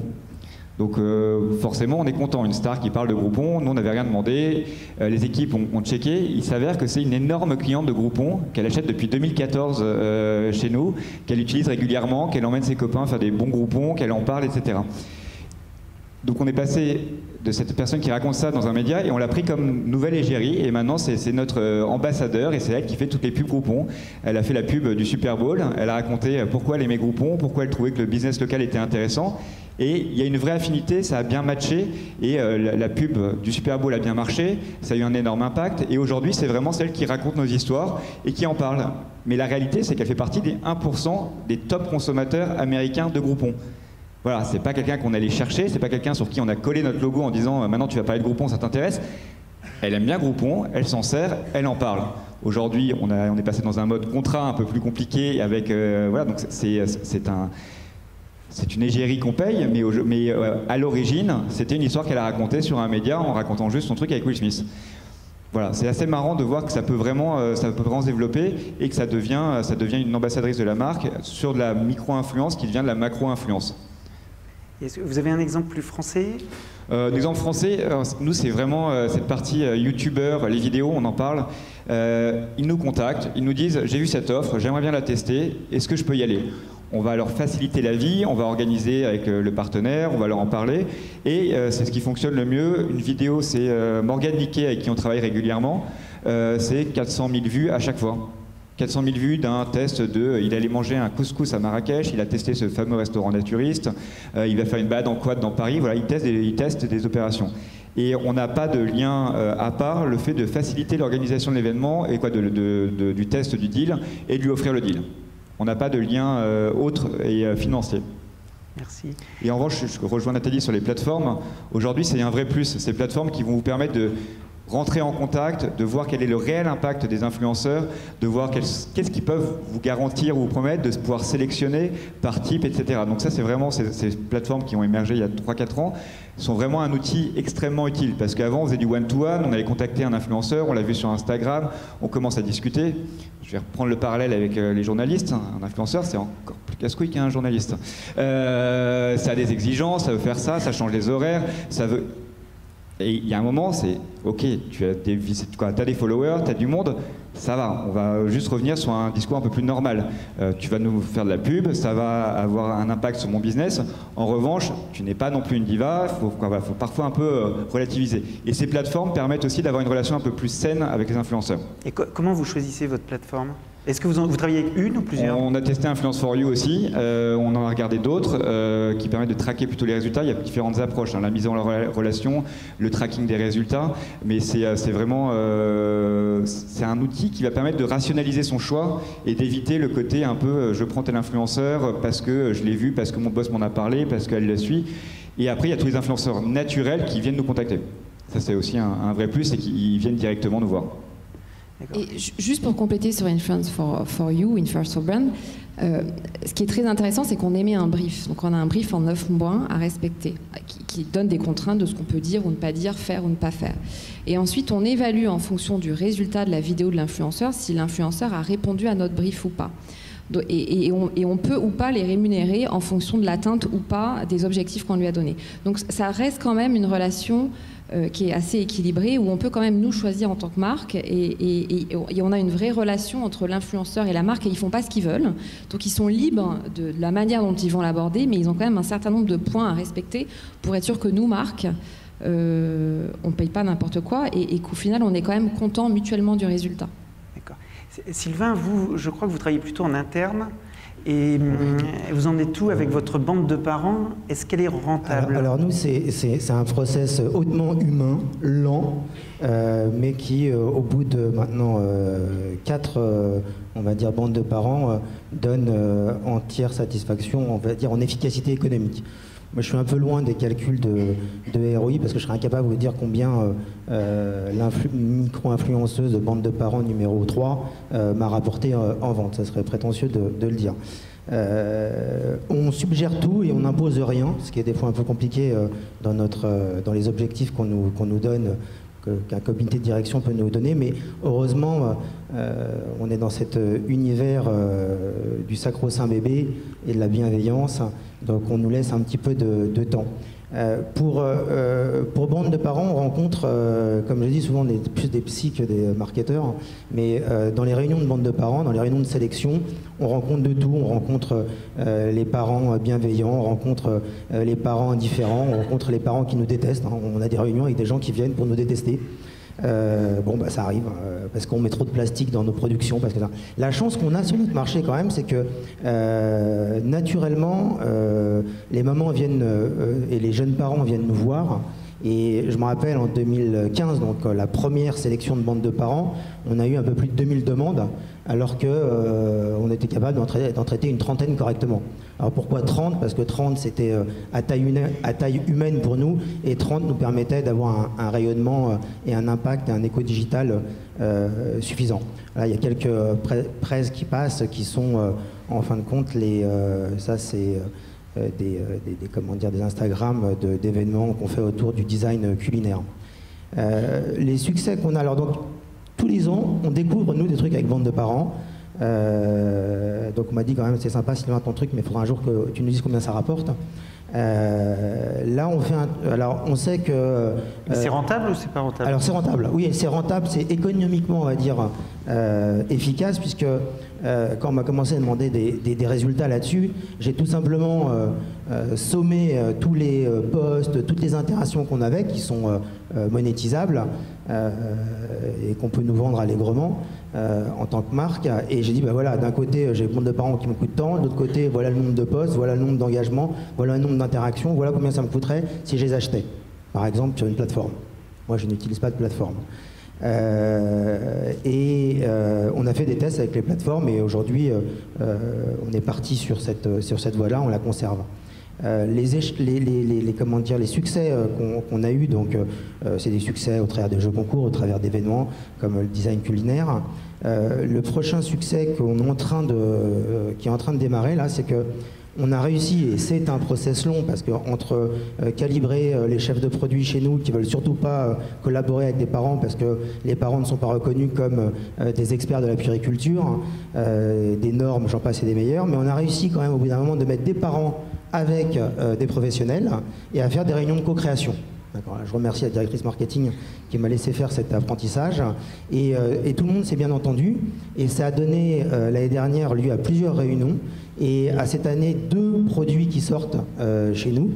Donc forcément, on est content. Une star qui parle de Groupon, nous on n'avait rien demandé, les équipes ont checké. Il s'avère que c'est une énorme cliente de Groupon, qu'elle achète depuis 2014 chez nous, qu'elle utilise régulièrement, qu'elle emmène ses copains faire des bons Groupons, qu'elle en parle, etc. Donc on est passé de cette personne qui raconte ça dans un média et on l'a pris comme nouvelle égérie et maintenant c'est notre ambassadeur et c'est elle qui fait toutes les pubs Groupon. Elle a fait la pub du Super Bowl, elle a raconté pourquoi elle aimait Groupon, pourquoi elle trouvait que le business local était intéressant et il y a une vraie affinité, ça a bien matché et la pub du Super Bowl a bien marché, ça a eu un énorme impact et aujourd'hui c'est vraiment celle qui raconte nos histoires et qui en parle. Mais la réalité c'est qu'elle fait partie des 1% des top consommateurs américains de Groupon. Voilà, c'est pas quelqu'un qu'on allait chercher, c'est pas quelqu'un sur qui on a collé notre logo en disant maintenant tu vas parler de Groupon, ça t'intéresse. Elle aime bien Groupon, elle s'en sert, elle en parle. Aujourd'hui, on est passé dans un mode contrat un peu plus compliqué avec voilà, donc c'est une égérie qu'on paye, mais à l'origine, c'était une histoire qu'elle a racontée sur un média en racontant juste son truc avec Will Smith. Voilà, c'est assez marrant de voir que ça peut vraiment se développer et que ça devient une ambassadrice de la marque sur de la micro-influence qui devient de la macro-influence. Est-ce que vous avez un exemple plus français ? Un exemple français, nous c'est vraiment cette partie youtubeur, les vidéos, on en parle. Ils nous contactent, ils nous disent j'ai vu cette offre, j'aimerais bien la tester, est-ce que je peux y aller ? On va leur faciliter la vie, on va organiser avec le partenaire, on va leur en parler. Et c'est ce qui fonctionne le mieux. Une vidéo, c'est Morgane Niquet avec qui on travaille régulièrement. C'est 400 000 vues à chaque fois. 400 000 vues d'un test il allait manger un couscous à Marrakech, il a testé ce fameux restaurant naturiste, il va faire une balade en quad dans Paris, voilà, il teste des opérations. Et on n'a pas de lien à part le fait de faciliter l'organisation de l'événement et du test du deal et de lui offrir le deal. On n'a pas de lien autre et financier. Merci. Et en revanche, je rejoins Nathalie sur les plateformes. Aujourd'hui, c'est un vrai plus. Ces plateformes qui vont vous permettre de rentrer en contact, de voir quel est le réel impact des influenceurs, de voir qu'est-ce qu'ils peuvent vous garantir ou vous promettre, de pouvoir sélectionner par type, etc. Donc ça, c'est vraiment ces plateformes qui ont émergé il y a 3-4 ans, sont vraiment un outil extrêmement utile. Parce qu'avant, on faisait du one-to-one, on allait contacter un influenceur, on l'a vu sur Instagram, on commence à discuter. Je vais reprendre le parallèle avec les journalistes. Un influenceur, c'est encore plus casse-couille qu'un journaliste. Ça a des exigences, ça veut faire ça change les horaires, ça veut... Et il y a un moment, c'est ok, tu as des followers, tu as du monde, ça va, on va juste revenir sur un discours un peu plus normal. Tu vas nous faire de la pub, ça va avoir un impact sur mon business. En revanche, tu n'es pas non plus une diva, faut parfois un peu relativiser. Et ces plateformes permettent aussi d'avoir une relation un peu plus saine avec les influenceurs. Et comment vous choisissez votre plateforme ? Est-ce que vous travaillez avec une ou plusieurs ? On a testé Influence for You aussi, on en a regardé d'autres qui permettent de traquer plutôt les résultats. Il y a différentes approches, la mise en relation, le tracking des résultats, mais c'est vraiment c'est un outil qui va permettre de rationaliser son choix et d'éviter le côté un peu je prends tel influenceur parce que je l'ai vu, parce que mon boss m'en a parlé, parce qu'elle le suit. Et après, il y a tous les influenceurs naturels qui viennent nous contacter. Ça, c'est aussi un vrai plus, c'est qu'ils viennent directement nous voir. Et juste pour compléter sur Influence for You, Influence for Brand, ce qui est très intéressant, c'est qu'on émet un brief. Donc on a un brief en 9 points à respecter, qui donne des contraintes de ce qu'on peut dire ou ne pas dire, faire ou ne pas faire. Et ensuite, on évalue en fonction du résultat de la vidéo de l'influenceur si l'influenceur a répondu à notre brief ou pas. Et on peut ou pas les rémunérer en fonction de l'atteinte ou pas des objectifs qu'on lui a donnés. Donc ça reste quand même une relation qui est assez équilibrée, où on peut quand même nous choisir en tant que marque, et on a une vraie relation entre l'influenceur et la marque, et ils font pas ce qu'ils veulent. Donc ils sont libres de la manière dont ils vont l'aborder, mais ils ont quand même un certain nombre de points à respecter pour être sûr que nous, marques, on ne paye pas n'importe quoi, et qu'au final on est quand même content mutuellement du résultat. D'accord. Sylvain, vous, je crois que vous travaillez plutôt en interne. Et vous en êtes où avec votre bande de parents? Est-ce qu'elle est rentable? Alors nous, c'est un process hautement humain, lent, mais qui, au bout de maintenant 4, on va dire, bandes de parents, donne entière satisfaction, on va dire, en efficacité économique. Moi, je suis un peu loin des calculs de ROI, parce que je serais incapable de vous dire combien micro-influenceuse de bande de parents numéro 3 m'a rapporté en vente. Ça serait prétentieux de le dire. On suggère tout et on n'impose rien, ce qui est des fois un peu compliqué dans les objectifs qu'on nous donne, qu'un comité de direction peut nous donner, mais heureusement, on est dans cet univers du sacro-saint bébé et de la bienveillance, donc on nous laisse un petit peu de temps. Pour bande de parents, on rencontre, comme je dis souvent, plus des psys que des marketeurs, mais dans les réunions de bande de parents, dans les réunions de sélection, on rencontre de tout. On rencontre les parents bienveillants, on rencontre les parents indifférents, on rencontre les parents qui nous détestent. On a des réunions avec des gens qui viennent pour nous détester. Ça arrive, parce qu'on met trop de plastique dans nos productions. Parce que la chance qu'on a sur notre marché quand même, c'est que naturellement, les mamans viennent et les jeunes parents viennent nous voir. Et je me rappelle en 2015, donc la première sélection de bande de parents, on a eu un peu plus de 2000 demandes, alors qu'on était capable d'en traiter une trentaine correctement. Alors pourquoi 30? Parce que 30 c'était à taille humaine pour nous, et 30 nous permettait d'avoir un rayonnement et un impact et un éco digital suffisant. Là, il y a quelques presses qui passent qui sont en fin de compte ça c'est des Instagram d'événements qu'on fait autour du design culinaire. Les succès qu'on a, alors donc tous les ans, on découvre nous des trucs avec bande de parents. Donc on m'a dit quand même c'est sympa Sylvain ton truc, mais il faudra un jour que tu nous dises combien ça rapporte. Là on fait alors on sait que c'est rentable ou c'est pas rentable? Alors c'est rentable, oui, c'est rentable, c'est économiquement on va dire efficace, puisque quand on m'a commencé à demander des résultats là-dessus, j'ai tout simplement sommé tous les posts, toutes les interactions qu'on avait qui sont monétisables et qu'on peut nous vendre allègrement en tant que marque, et j'ai dit voilà, d'un côté j'ai le nombre de parents qui me coûtent tant, de l'autre côté voilà le nombre de posts, voilà le nombre d'engagements, voilà le nombre d'interactions, voilà combien ça me coûterait si je les achetais, par exemple sur une plateforme. Moi je n'utilise pas de plateforme. On a fait des tests avec les plateformes, et aujourd'hui on est parti sur cette voie-là, on la conserve. Les succès qu'on a eus, donc c'est des succès au travers des jeux concours, au travers d'événements comme le design culinaire. Le prochain succès qui est en train de démarrer là, c'est que on a réussi, et c'est un process long, parce qu'entre calibrer les chefs de produits chez nous qui veulent surtout pas collaborer avec des parents parce que les parents ne sont pas reconnus comme des experts de la puériculture, des normes, j'en passe et des meilleurs, mais on a réussi quand même au bout d'un moment de mettre des parents avec des professionnels et à faire des réunions de co-création. Je remercie la directrice marketing qui m'a laissé faire cet apprentissage, et tout le monde s'est bien entendu, et ça a donné l'année dernière lieu à plusieurs réunions, et à cette année 2 produits qui sortent chez nous,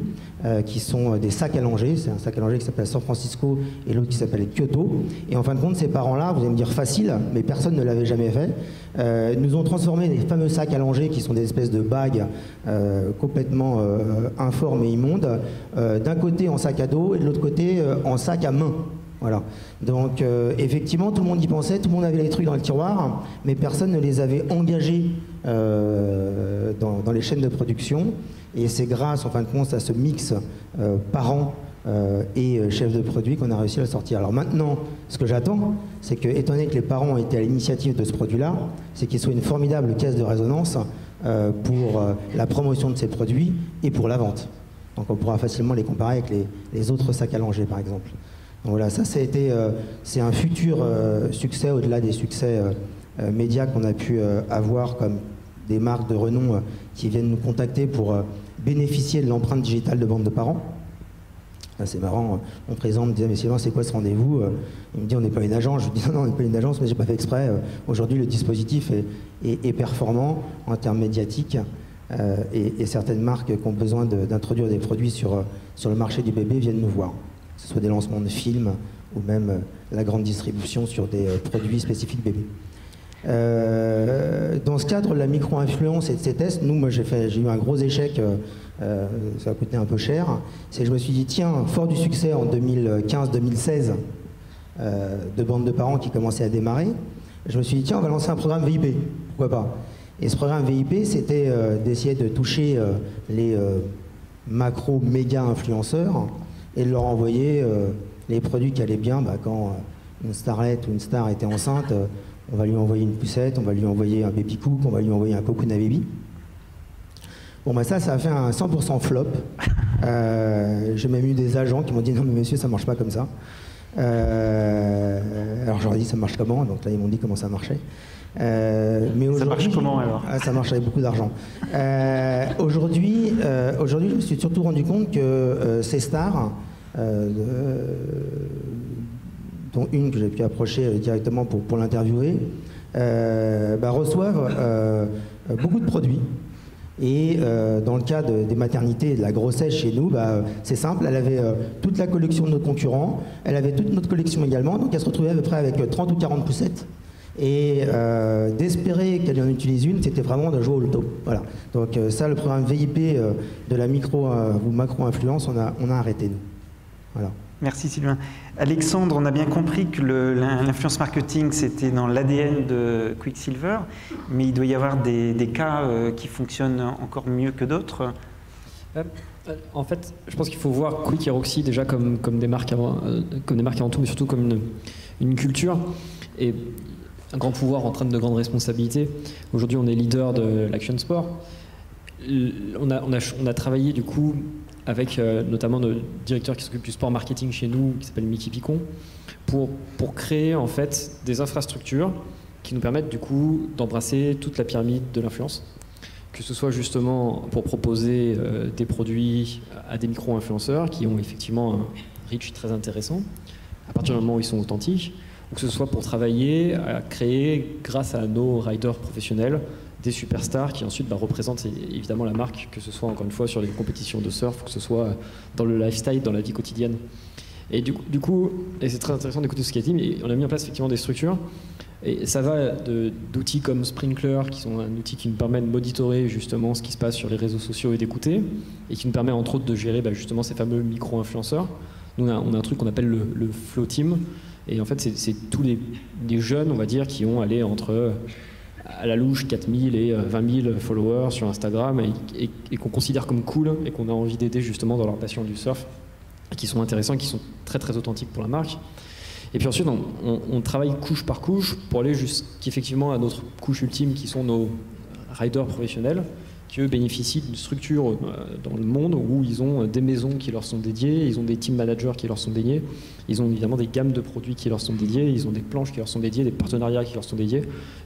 qui sont des sacs à langer. C'est un sac à langer qui s'appelle San Francisco et l'autre qui s'appelle Kyoto, et en fin de compte ces parents-là, vous allez me dire facile, mais personne ne l'avait jamais fait, nous ont transformé les fameux sacs à langer qui sont des espèces de bagues complètement informes et immondes, d'un côté en sac à dos et de l'autre côté en sac à main. Voilà. Donc effectivement tout le monde y pensait, tout le monde avait les trucs dans le tiroir, mais personne ne les avait engagés dans les chaînes de production, et c'est grâce en fin de compte à ce mix parents et chefs de produit qu'on a réussi à le sortir. Alors maintenant, ce que j'attends, c'est que, étant donné que les parents ont été à l'initiative de ce produit-là, c'est qu'il soit une formidable caisse de résonance pour la promotion de ces produits et pour la vente. Donc on pourra facilement les comparer avec les autres sacs à langer par exemple. Donc voilà, ça c'est un futur succès au-delà des succès médias qu'on a pu avoir comme des marques de renom qui viennent nous contacter pour bénéficier de l'empreinte digitale de bande de parents. C'est marrant, mon président me disait, mais Sylvain, c'est quoi ce rendez-vous? Il me dit, on n'est pas une agence. Je lui dis, non, on n'est pas une agence, mais j'ai pas fait exprès. Aujourd'hui, le dispositif est performant en termes médiatiques et certaines marques qui ont besoin d'introduire des produits sur le marché du bébé viennent nous voir. Que ce soit des lancements de films ou même la grande distribution sur des produits spécifiques bébés. Dans ce cadre, la micro-influence et de ces tests, moi j'ai eu un gros échec, ça a coûté un peu cher. C'est que je me suis dit, tiens, fort du succès en 2015-2016 de bande de parents qui commençait à démarrer, je me suis dit, tiens, on va lancer un programme VIP, pourquoi pas. Et ce programme VIP, c'était d'essayer de toucher les macro-méga influenceurs et de leur envoyer les produits qui allaient bien quand une starlette ou une star était enceinte. On va lui envoyer une poussette, on va lui envoyer un baby cook, on va lui envoyer un cocoon à baby. Bon, ça a fait un 100% flop. J'ai même eu des agents qui m'ont dit, non mais monsieur, ça marche pas comme ça. Alors j'aurais dit, ça marche comment? Donc là, ils m'ont dit comment ça marchait. Mais ça marche comment alors? Ça marche avec beaucoup d'argent. Aujourd'hui, je me suis surtout rendu compte que ces stars, dont une que j'ai pu approcher directement pour l'interviewer, reçoivent beaucoup de produits. Et dans le cas des maternités et de la grossesse chez nous, c'est simple, elle avait toute la collection de nos concurrents, elle avait toute notre collection également, donc elle se retrouvait à peu près avec 30 ou 40 poussettes. Et d'espérer qu'elle en utilise une, c'était vraiment de jouer au loto. Voilà. Donc ça, le programme VIP de la micro ou macro-influence, on a arrêté, nous. Voilà. Merci Sylvain. Alexandre, on a bien compris que l'influence marketing, c'était dans l'ADN de Quicksilver, mais il doit y avoir des cas qui fonctionnent encore mieux que d'autres. En fait, je pense qu'il faut voir Quick et Roxy déjà comme des marques avant tout, mais surtout comme une culture et un grand pouvoir entraîne de grandes responsabilités. Aujourd'hui, on est leader de l'action sport. On a travaillé du coup avec notamment notre directeur qui s'occupe du sport marketing chez nous, qui s'appelle Mickey Picon, pour créer en fait des infrastructures qui nous permettent du coup d'embrasser toute la pyramide de l'influence, que ce soit justement pour proposer des produits à des micro-influenceurs qui ont effectivement un reach très intéressant, à partir du moment où ils sont authentiques, ou que ce soit pour travailler à créer, grâce à nos riders professionnels, des superstars qui ensuite représentent évidemment la marque, que ce soit encore une fois sur les compétitions de surf, que ce soit dans le lifestyle, dans la vie quotidienne. Et du coup, et c'est très intéressant d'écouter ce qu'il a dit, mais on a mis en place effectivement des structures, et ça va d'outils comme Sprinkler, qui sont un outil qui nous permet de monitorer justement ce qui se passe sur les réseaux sociaux et d'écouter, et qui nous permet entre autres de gérer justement ces fameux micro-influenceurs. Nous, on a un truc qu'on appelle le Flow Team, et en fait c'est tous les jeunes, on va dire, qui ont allé entre à la louche 4000 et 20 000 followers sur Instagram et qu'on considère comme cool et qu'on a envie d'aider justement dans leur passion du surf, et qui sont intéressants et qui sont très très authentiques pour la marque. Et puis ensuite on travaille couche par couche pour aller jusqu'effectivement à notre couche ultime qui sont nos riders professionnels qui eux bénéficient d'une structure dans le monde où ils ont des maisons qui leur sont dédiées, ils ont des team managers qui leur sont dédiés, ils ont évidemment des gammes de produits qui leur sont dédiées, ils ont des planches qui leur sont dédiées, des partenariats qui leur sont dédiés,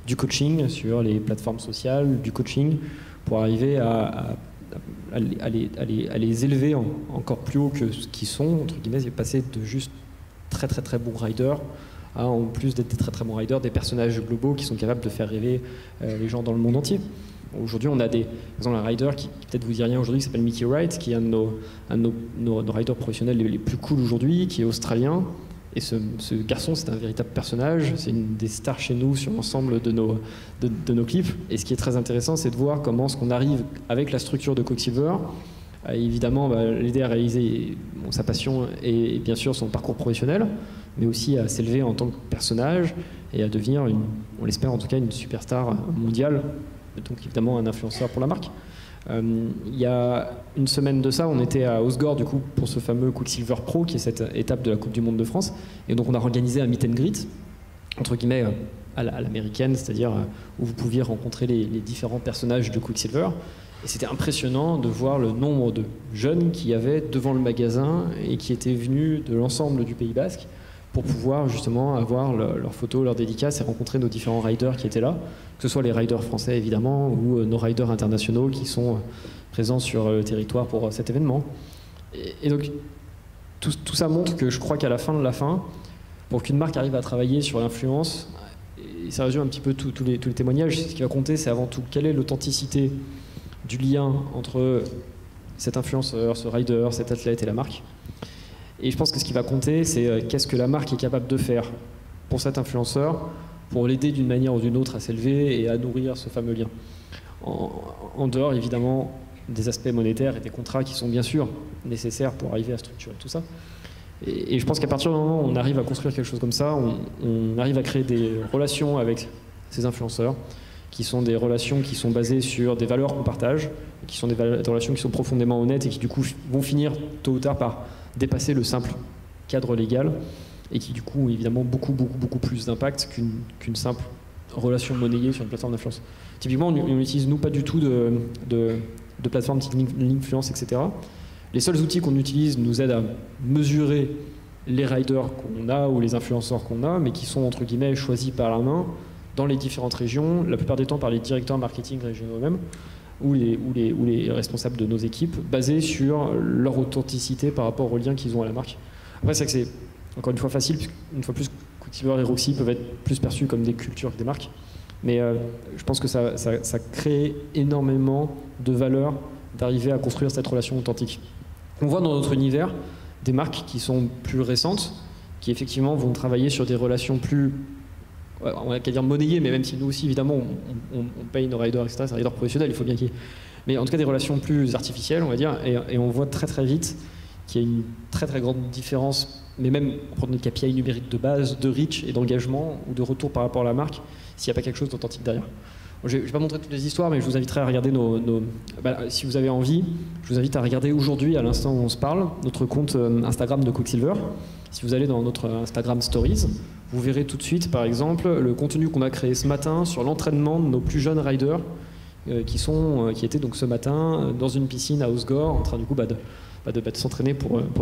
du coaching sur les plateformes sociales, du coaching pour arriver à les élever encore plus haut que ce qu'ils sont, entre guillemets, et passer de juste très très très bons riders à, en plus d'être des très très bons riders, des personnages globaux qui sont capables de faire rêver les gens dans le monde entier. Aujourd'hui, on a par exemple un rider qui peut-être vous dit rien aujourd'hui, qui s'appelle Mickey Wright, qui est un de nos riders professionnels les plus cool aujourd'hui, qui est australien. Et ce garçon, c'est un véritable personnage, c'est une des stars chez nous sur l'ensemble de nos clips. Et ce qui est très intéressant, c'est de voir comment ce qu'on arrive avec la structure de Quicksilver, évidemment l'aider à réaliser sa passion et bien sûr son parcours professionnel, mais aussi à s'élever en tant que personnage et à devenir, on l'espère en tout cas, une superstar mondiale. Donc évidemment un influenceur pour la marque. Il y a une semaine de ça, on était à Osgore du coup pour ce fameux Quicksilver Pro qui est cette étape de la Coupe du Monde de France, et donc on a organisé un meet and greet entre guillemets à l'américaine, c'est-à-dire où vous pouviez rencontrer les différents personnages de Quicksilver, et c'était impressionnant de voir le nombre de jeunes qu'il y avait devant le magasin et qui étaient venus de l'ensemble du Pays Basque pour pouvoir justement avoir leurs photos, leurs dédicaces et rencontrer nos différents riders qui étaient là, que ce soit les riders français évidemment ou nos riders internationaux qui sont présents sur le territoire pour cet événement. Et donc tout ça montre que je crois qu'à la fin de la fin, pour qu'une marque arrive à travailler sur l'influence, et ça résume un petit peu tous les témoignages, ce qui va compter c'est avant tout quelle est l'authenticité du lien entre cet influenceur, ce rider, cet athlète et la marque. Et je pense que ce qui va compter, c'est qu'est-ce que la marque est capable de faire pour cet influenceur, pour l'aider d'une manière ou d'une autre à s'élever et à nourrir ce fameux lien. En dehors, évidemment, des aspects monétaires et des contrats qui sont bien sûr nécessaires pour arriver à structurer tout ça. Et je pense qu'à partir du moment où on arrive à construire quelque chose comme ça, on arrive à créer des relations avec ces influenceurs, qui sont des relations qui sont basées sur des valeurs qu'on partage, qui sont des relations qui sont profondément honnêtes et qui du coup vont finir tôt ou tard par dépasser le simple cadre légal et qui du coup ont évidemment beaucoup plus d'impact qu'une simple relation monnayée sur une plateforme d'influence. Typiquement, on n'utilise nous pas du tout de plateforme type Linkfluence, etc. Les seuls outils qu'on utilise nous aident à mesurer les riders qu'on a ou les influenceurs qu'on a, mais qui sont entre guillemets choisis par la main dans les différentes régions, la plupart des temps par les directeurs marketing régionaux eux-mêmes ou les responsables de nos équipes, basés sur leur authenticité par rapport aux liens qu'ils ont à la marque. Après, c'est que c'est encore une fois facile, une fois plus, Quicksilver et Roxy peuvent être plus perçus comme des cultures que des marques, mais je pense que ça crée énormément de valeur d'arriver à construire cette relation authentique. On voit dans notre univers des marques qui sont plus récentes, qui effectivement vont travailler sur des relations plus, on va pas dire monnayées, mais même si nous aussi évidemment on paye nos riders, etc. C'est un rider professionnel, il faut bien qu'il y ait. Mais en tout cas des relations plus artificielles, on va dire, et on voit très vite qu'il y a une très grande différence, mais même pour notre KPI numérique de base, de reach et d'engagement ou de retour par rapport à la marque, s'il n'y a pas quelque chose d'authentique derrière. Je ne vais pas montrer toutes les histoires, mais je vous inviterai à regarder si vous avez envie, je vous invite à regarder aujourd'hui, à l'instant où on se parle, notre compte Instagram de Quicksilver. Si vous allez dans notre Instagram Stories, vous verrez tout de suite, par exemple, le contenu qu'on a créé ce matin sur l'entraînement de nos plus jeunes riders qui étaient donc ce matin dans une piscine à Osgore en train du coup de s'entraîner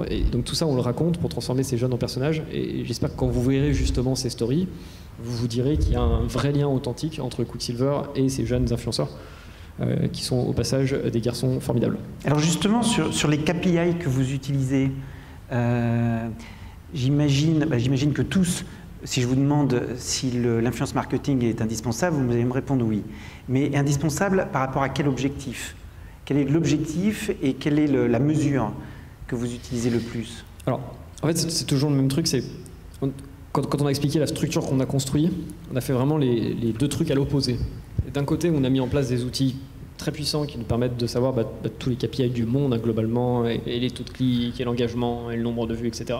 et donc tout ça on le raconte pour transformer ces jeunes en personnages et j'espère que quand vous verrez justement ces stories, vous direz qu'il y a un vrai lien authentique entre Quicksilver et ces jeunes influenceurs qui sont au passage des garçons formidables. Alors justement sur les KPI que vous utilisez, j'imagine que tous, si je vous demande si l'influence marketing est indispensable, vous allez me répondre oui. Mais indispensable par rapport à quel objectif ? Quel est l'objectif et quelle est la mesure que vous utilisez le plus ? Alors, en fait, c'est toujours le même truc. Quand on a expliqué la structure qu'on a construite, on a fait vraiment les deux trucs à l'opposé. D'un côté, on a mis en place des outils très puissants qui nous permettent de savoir tous les KPI du monde globalement, et les taux de clics, et l'engagement, et le nombre de vues, etc.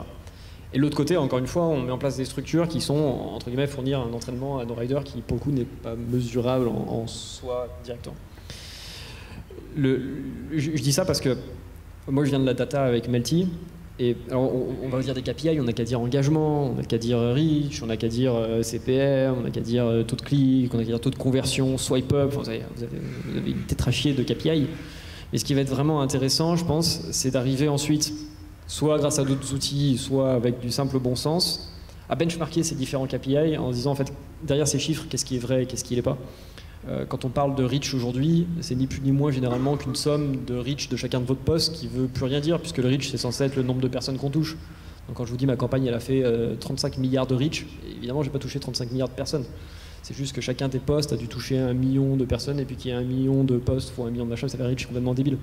Et de l'autre côté, encore une fois, on met en place des structures qui sont, entre guillemets, fournir un entraînement à nos riders qui, pour le coup, n'est pas mesurable en soi directement. Je dis ça parce que moi, je viens de la data avec Melty. Et alors, on va dire des KPI, on n'a qu'à dire engagement, on n'a qu'à dire reach, on n'a qu'à dire CPM, on n'a qu'à dire taux de clic, on n'a qu'à dire taux de conversion, swipe up, vous avez une tétrachier de KPI. Mais ce qui va être vraiment intéressant, je pense, c'est d'arriver ensuite, soit grâce à d'autres outils, soit avec du simple bon sens, à benchmarker ces différents KPI en se disant en fait, derrière ces chiffres, qu'est-ce qui est vrai et qu'est-ce qui n'est pas. Quand on parle de reach aujourd'hui, c'est ni plus ni moins généralement qu'une somme de reach de chacun de votre poste qui ne veut plus rien dire, puisque le reach c'est censé être le nombre de personnes qu'on touche. Donc quand je vous dis ma campagne elle a fait 35 milliards de reach, évidemment j'ai pas touché 35 milliards de personnes. C'est juste que chacun des posts a dû toucher 1 million de personnes et puis qu'il y a 1 million de posts fois 1 million de machins, ça fait un reach complètement débile.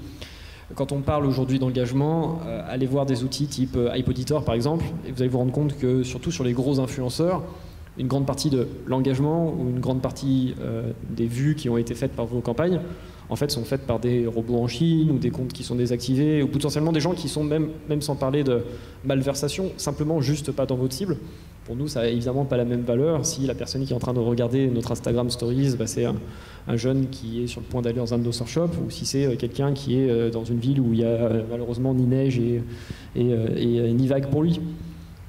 Quand on parle aujourd'hui d'engagement, allez voir des outils type Hype Auditor par exemple, et vous allez vous rendre compte que surtout sur les gros influenceurs, une grande partie de l'engagement ou une grande partie des vues qui ont été faites par vos campagnes, en fait, sont faites par des robots en Chine ou des comptes qui sont désactivés ou potentiellement des gens qui sont même sans parler de malversation, simplement juste pas dans votre cible. Pour nous, ça n'a évidemment pas la même valeur si la personne qui est en train de regarder notre Instagram Stories, c'est un jeune qui est sur le point d'aller dans un de nos shops ou si c'est quelqu'un qui est dans une ville où il y a malheureusement ni neige et ni vague pour lui.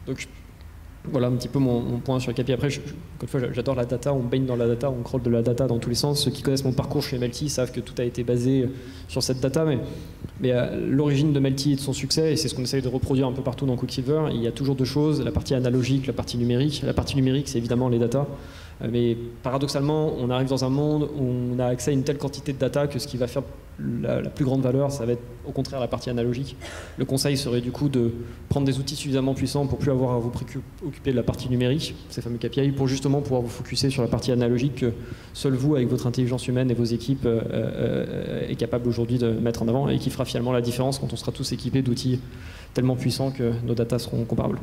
Donc, voilà un petit peu mon point sur le KPI. Après, encore une fois, j'adore la data, on baigne dans la data, on crawl de la data dans tous les sens. Ceux qui connaissent mon parcours chez Melty savent que tout a été basé sur cette data, mais Mais à l'origine de Melty et de son succès, et c'est ce qu'on essaye de reproduire un peu partout dans Quicksilver, il y a toujours deux choses, la partie analogique, la partie numérique. La partie numérique, c'est évidemment les data. Mais paradoxalement, on arrive dans un monde où on a accès à une telle quantité de data que ce qui va faire la plus grande valeur, ça va être au contraire la partie analogique. Le conseil serait du coup de prendre des outils suffisamment puissants pour plus avoir à vous préoccuper de la partie numérique, ces fameux KPI, pour justement pouvoir vous focuser sur la partie analogique que seul vous, avec votre intelligence humaine et vos équipes, est capable aujourd'hui de mettre en avant et qui fera finalement la différence quand on sera tous équipés d'outils tellement puissants que nos data seront comparables.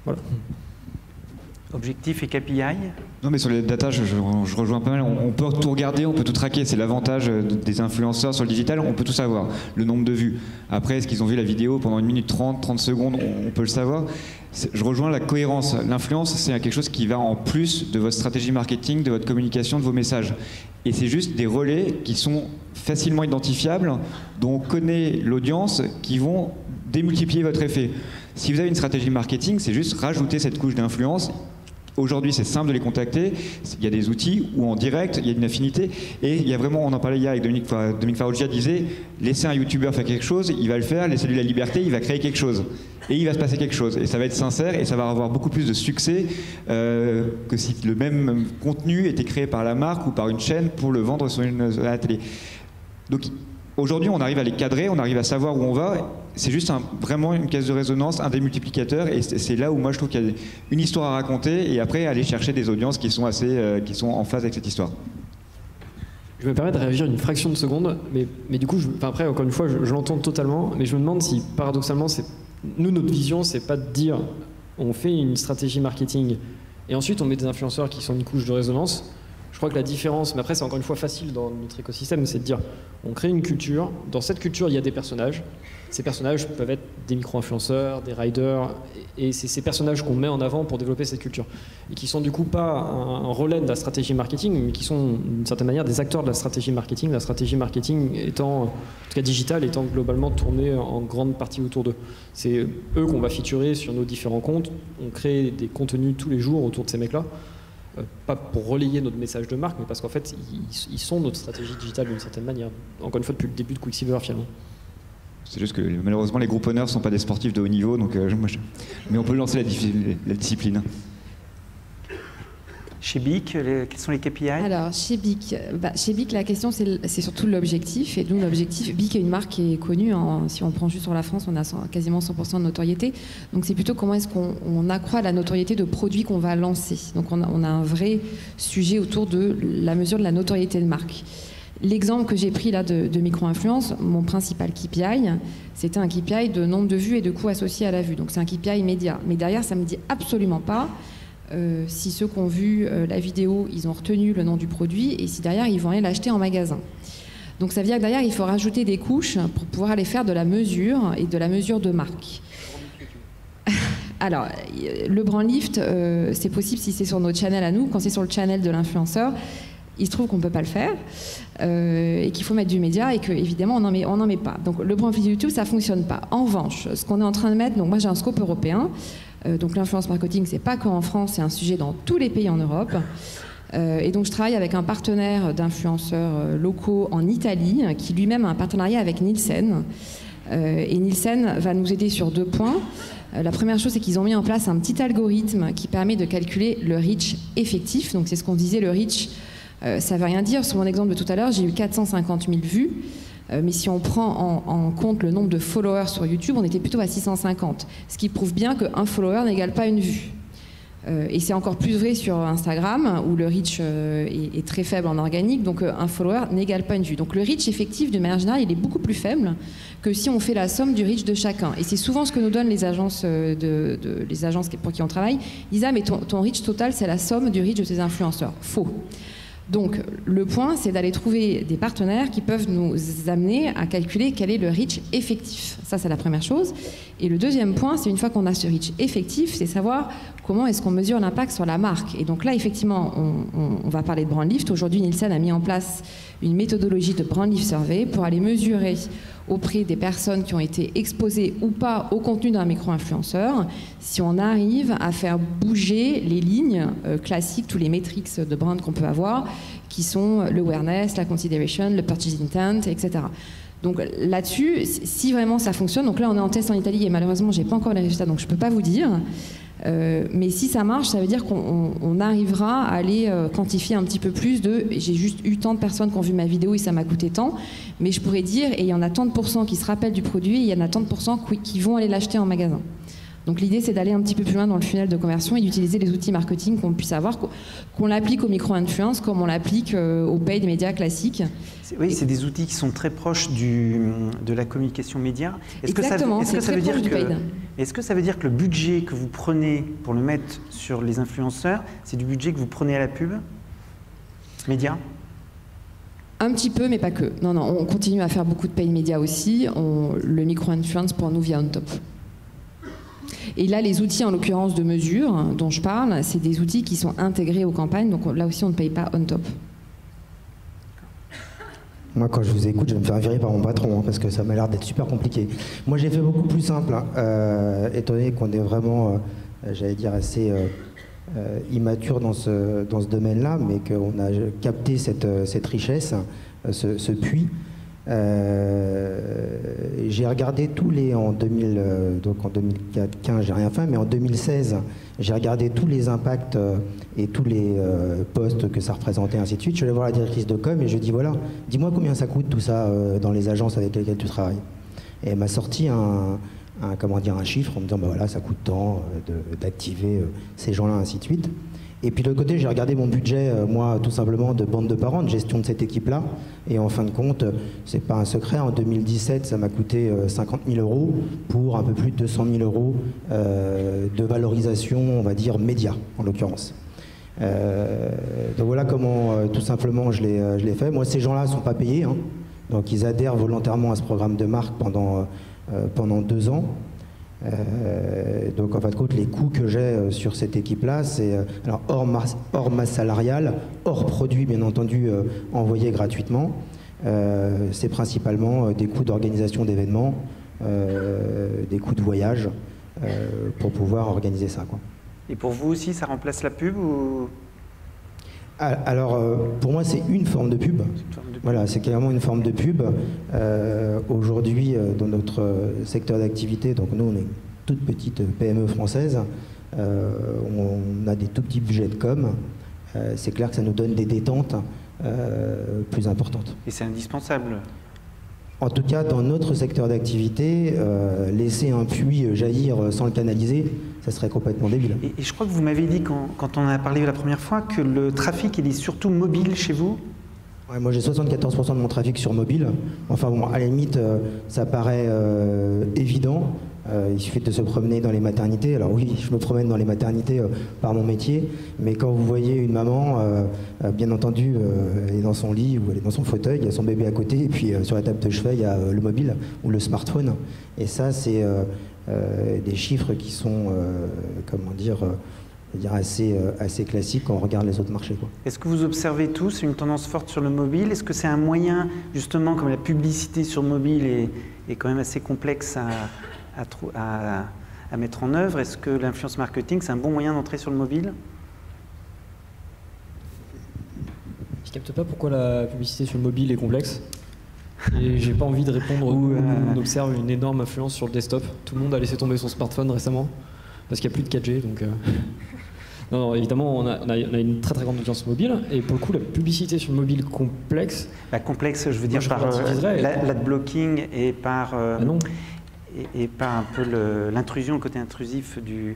Voilà. Objectif et KPI? Non, mais sur les data, je rejoins pas mal. On peut tout regarder, on peut tout traquer. C'est l'avantage des influenceurs sur le digital, on peut tout savoir. Le nombre de vues. Après, est-ce qu'ils ont vu la vidéo pendant 1 minute 30, 30 secondes? On peut le savoir. Je rejoins la cohérence. L'influence, c'est quelque chose qui va en plus de votre stratégie marketing, de votre communication, de vos messages. Et c'est juste des relais qui sont facilement identifiables, dont on connaît l'audience, qui vont démultiplier votre effet. Si vous avez une stratégie marketing, c'est juste rajouter cette couche d'influence. Aujourd'hui, c'est simple de les contacter. Il y a des outils où en direct, il y a une affinité. Et il y a vraiment, on en parlait hier avec Dominique Farrugia, disait, laissez un YouTuber faire quelque chose, il va le faire, laissez-lui la liberté, il va créer quelque chose. Et il va se passer quelque chose. Et ça va être sincère et ça va avoir beaucoup plus de succès que si le même contenu était créé par la marque ou par une chaîne pour le vendre sur la télé. Donc, aujourd'hui, on arrive à les cadrer, on arrive à savoir où on va. C'est juste vraiment une caisse de résonance, un démultiplicateur. Et c'est là où moi je trouve qu'il y a une histoire à raconter et après aller chercher des audiences qui sont en phase avec cette histoire. Je me permets de réagir une fraction de seconde, mais du coup, après, encore une fois, je l'entends totalement, mais je me demande si, paradoxalement, nous, notre vision, c'est pas de dire on fait une stratégie marketing et ensuite on met des influenceurs qui sont une couche de résonance. Je crois que la différence, mais après c'est encore une fois facile dans notre écosystème, c'est de dire on crée une culture, dans cette culture il y a des personnages, ces personnages peuvent être des micro-influenceurs, des riders, et c'est ces personnages qu'on met en avant pour développer cette culture, et qui sont du coup pas un relais de la stratégie marketing, mais qui sont d'une certaine manière des acteurs de la stratégie marketing étant, en tout cas digital, étant globalement tournée en grande partie autour d'eux. C'est eux qu'on va featurer sur nos différents comptes, on crée des contenus tous les jours autour de ces mecs-là, pas pour relayer notre message de marque, mais parce qu'en fait, ils sont notre stratégie digitale d'une certaine manière. Encore une fois, depuis le début de Quicksilver, finalement. C'est juste que malheureusement, les group owners ne sont pas des sportifs de haut niveau, donc, mais on peut lancer la discipline. Chez BIC, quels sont les KPI? Alors, chez BIC, la question, c'est surtout l'objectif. Et nous, l'objectif, BIC est une marque qui est connue. Si on prend juste sur la France, on a quasiment 100% de notoriété. Donc, c'est plutôt comment est-ce qu'on accroît la notoriété de produits qu'on va lancer. Donc, on a un vrai sujet autour de la mesure de la notoriété de marque. L'exemple que j'ai pris là de micro-influence, mon principal KPI, c'était un KPI de nombre de vues et de coûts associés à la vue. Donc, c'est un KPI immédiat. Mais derrière, ça ne me dit absolument pas si ceux qui ont vu la vidéo, ils ont retenu le nom du produit et si derrière, ils vont aller l'acheter en magasin. Donc ça veut dire que derrière, il faut rajouter des couches pour pouvoir aller faire de la mesure et de la mesure de marque. Alors, le brand lift, c'est possible si c'est sur notre channel à nous. Quand c'est sur le channel de l'influenceur, il se trouve qu'on ne peut pas le faire et qu'il faut mettre du média et qu'évidemment, on n'en met pas. Donc le brand lift YouTube, ça ne fonctionne pas. En revanche, ce qu'on est en train de mettre, donc moi j'ai un scope européen. Donc l'influence marketing, c'est pas qu'en France, c'est un sujet dans tous les pays en Europe. Et donc je travaille avec un partenaire d'influenceurs locaux en Italie, qui lui-même a un partenariat avec Nielsen. Et Nielsen va nous aider sur 2 points. La première chose, c'est qu'ils ont mis en place un petit algorithme qui permet de calculer le reach effectif. Donc c'est ce qu'on disait, le reach, ça ne veut rien dire. Sur mon exemple de tout à l'heure, j'ai eu 450 000 vues. Mais si on prend en compte le nombre de followers sur YouTube, on était plutôt à 650. Ce qui prouve bien qu'un follower n'égale pas une vue. Et c'est encore plus vrai sur Instagram, où le reach est très faible en organique, donc un follower n'égale pas une vue. Donc le reach effectif, de manière générale, il est beaucoup plus faible que si on fait la somme du reach de chacun. Et c'est souvent ce que nous donnent les agences, les agences pour qui on travaille. Ils disent « Ah, mais ton reach total, c'est la somme du reach de tes influenceurs. » Faux. Donc, le point, c'est d'aller trouver des partenaires qui peuvent nous amener à calculer quel est le reach effectif. Ça, c'est la première chose. Et le deuxième point, c'est une fois qu'on a ce reach effectif, c'est savoir comment est-ce qu'on mesure l'impact sur la marque. Et donc là, effectivement, on va parler de brand lift. Aujourd'hui, Nielsen a mis en place une méthodologie de brand lift survey pour aller mesurer auprès des personnes qui ont été exposées ou pas au contenu d'un micro-influenceur, si on arrive à faire bouger les lignes classiques, tous les metrics de brand qu'on peut avoir, qui sont l'awareness, la consideration, le purchase intent, etc. Donc là-dessus, si vraiment ça fonctionne, donc là on est en test en Italie et malheureusement j'ai pas encore les résultats, donc je peux pas vous dire. Mais si ça marche, ça veut dire qu'on arrivera à aller quantifier un petit peu plus de j'ai juste eu tant de personnes qui ont vu ma vidéo et ça m'a coûté tant, mais je pourrais dire et il y en a tant de pourcents qui se rappellent du produit et il y en a tant de pourcents qui vont aller l'acheter en magasin. Donc l'idée c'est d'aller un petit peu plus loin dans le funnel de conversion et d'utiliser les outils marketing qu'on puisse avoir, qu'on l'applique aux micro-influence comme on l'applique aux paid médias classiques. Oui, c'est des outils qui sont très proches de la communication média. Exactement, c'est très proche du paid. Est-ce que ça veut dire que le budget que vous prenez pour le mettre sur les influenceurs, c'est du budget que vous prenez à la pub média? Un petit peu, mais pas que. Non, on continue à faire beaucoup de paid média aussi. Le micro-influence pour nous vient on top. Et là, les outils, en l'occurrence de mesure dont je parle, c'est des outils qui sont intégrés aux campagnes, donc là aussi on ne paye pas on top. Moi, quand je vous écoute, je vais me faire virer par mon patron, parce que ça m'a l'air d'être super compliqué. Moi, j'ai fait beaucoup plus simple, étant donné qu'on est vraiment, j'allais dire, assez immature dans ce domaine-là, mais qu'on a capté cette richesse, ce puits. J'ai regardé tous les en 2015 j'ai rien fait, mais en 2016 j'ai regardé tous les impacts et tous les postes que ça représentait, ainsi de suite. Je suis allé voir la directrice de com et je lui ai dit voilà, dis-moi combien ça coûte tout ça dans les agences avec lesquelles tu travailles. Et elle m'a sorti un chiffre en me disant bah voilà, ça coûte tant d'activer ces gens-là, ainsi de suite. Et puis de l'autre côté, j'ai regardé mon budget, moi, tout simplement, de bande de parents, de gestion de cette équipe-là. Et en fin de compte, c'est pas un secret, en 2017, ça m'a coûté 50 000 € pour un peu plus de 200 000 € de valorisation, on va dire, média, en l'occurrence. Donc voilà comment, tout simplement, je l'ai fait. Moi, ces gens-là ne sont pas payés, hein. Donc ils adhèrent volontairement à ce programme de marque pendant 2 ans. Donc en fin de compte, les coûts que j'ai sur cette équipe-là, c'est alors hors masse salariale, hors produit bien entendu envoyés gratuitement, c'est principalement des coûts d'organisation d'événements, des coûts de voyage pour pouvoir organiser ça, quoi. Et pour vous aussi, ça remplace la pub ou... Alors, pour moi, c'est une forme de pub. Voilà, c'est clairement une forme de pub. Aujourd'hui, dans notre secteur d'activité, donc nous, on est une toute petite PME française, on a des tout petits budgets de com. C'est clair que ça nous donne des détentes plus importantes. Et c'est indispensable. En tout cas, dans notre secteur d'activité, laisser un puits jaillir sans le canaliser, ça serait complètement débile. Et je crois que vous m'avez dit, quand on en a parlé la première fois, que le trafic, il est surtout mobile chez vous? Ouais, moi, j'ai 74% de mon trafic sur mobile. Enfin bon, à la limite, ça paraît évident. Il suffit de se promener dans les maternités. Alors oui, je me promène dans les maternités par mon métier, mais quand vous voyez une maman, bien entendu, elle est dans son lit ou elle est dans son fauteuil, il y a son bébé à côté, et puis sur la table de chevet, il y a le mobile ou le smartphone. Et ça, c'est des chiffres qui sont, comment dire, assez classiques quand on regarde les autres marchés, quoi. Est-ce que vous observez tous une tendance forte sur le mobile? Est-ce que c'est un moyen, justement, comme la publicité sur mobile est quand même assez complexe à mettre en œuvre, est-ce que l'influence marketing, c'est un bon moyen d'entrer sur le mobile? Je capte pas pourquoi la publicité sur le mobile est complexe. Et j'ai pas envie de répondre. On observe une énorme influence sur le desktop. Tout le monde a laissé tomber son smartphone récemment parce qu'il n'y a plus de 4G. Donc non, évidemment, on a une très très grande audience mobile. Et pour le coup, la publicité sur le mobile complexe. Complexe, je veux dire, par l'adblocking et par. Non. Et pas un peu l'intrusion, le côté intrusif du...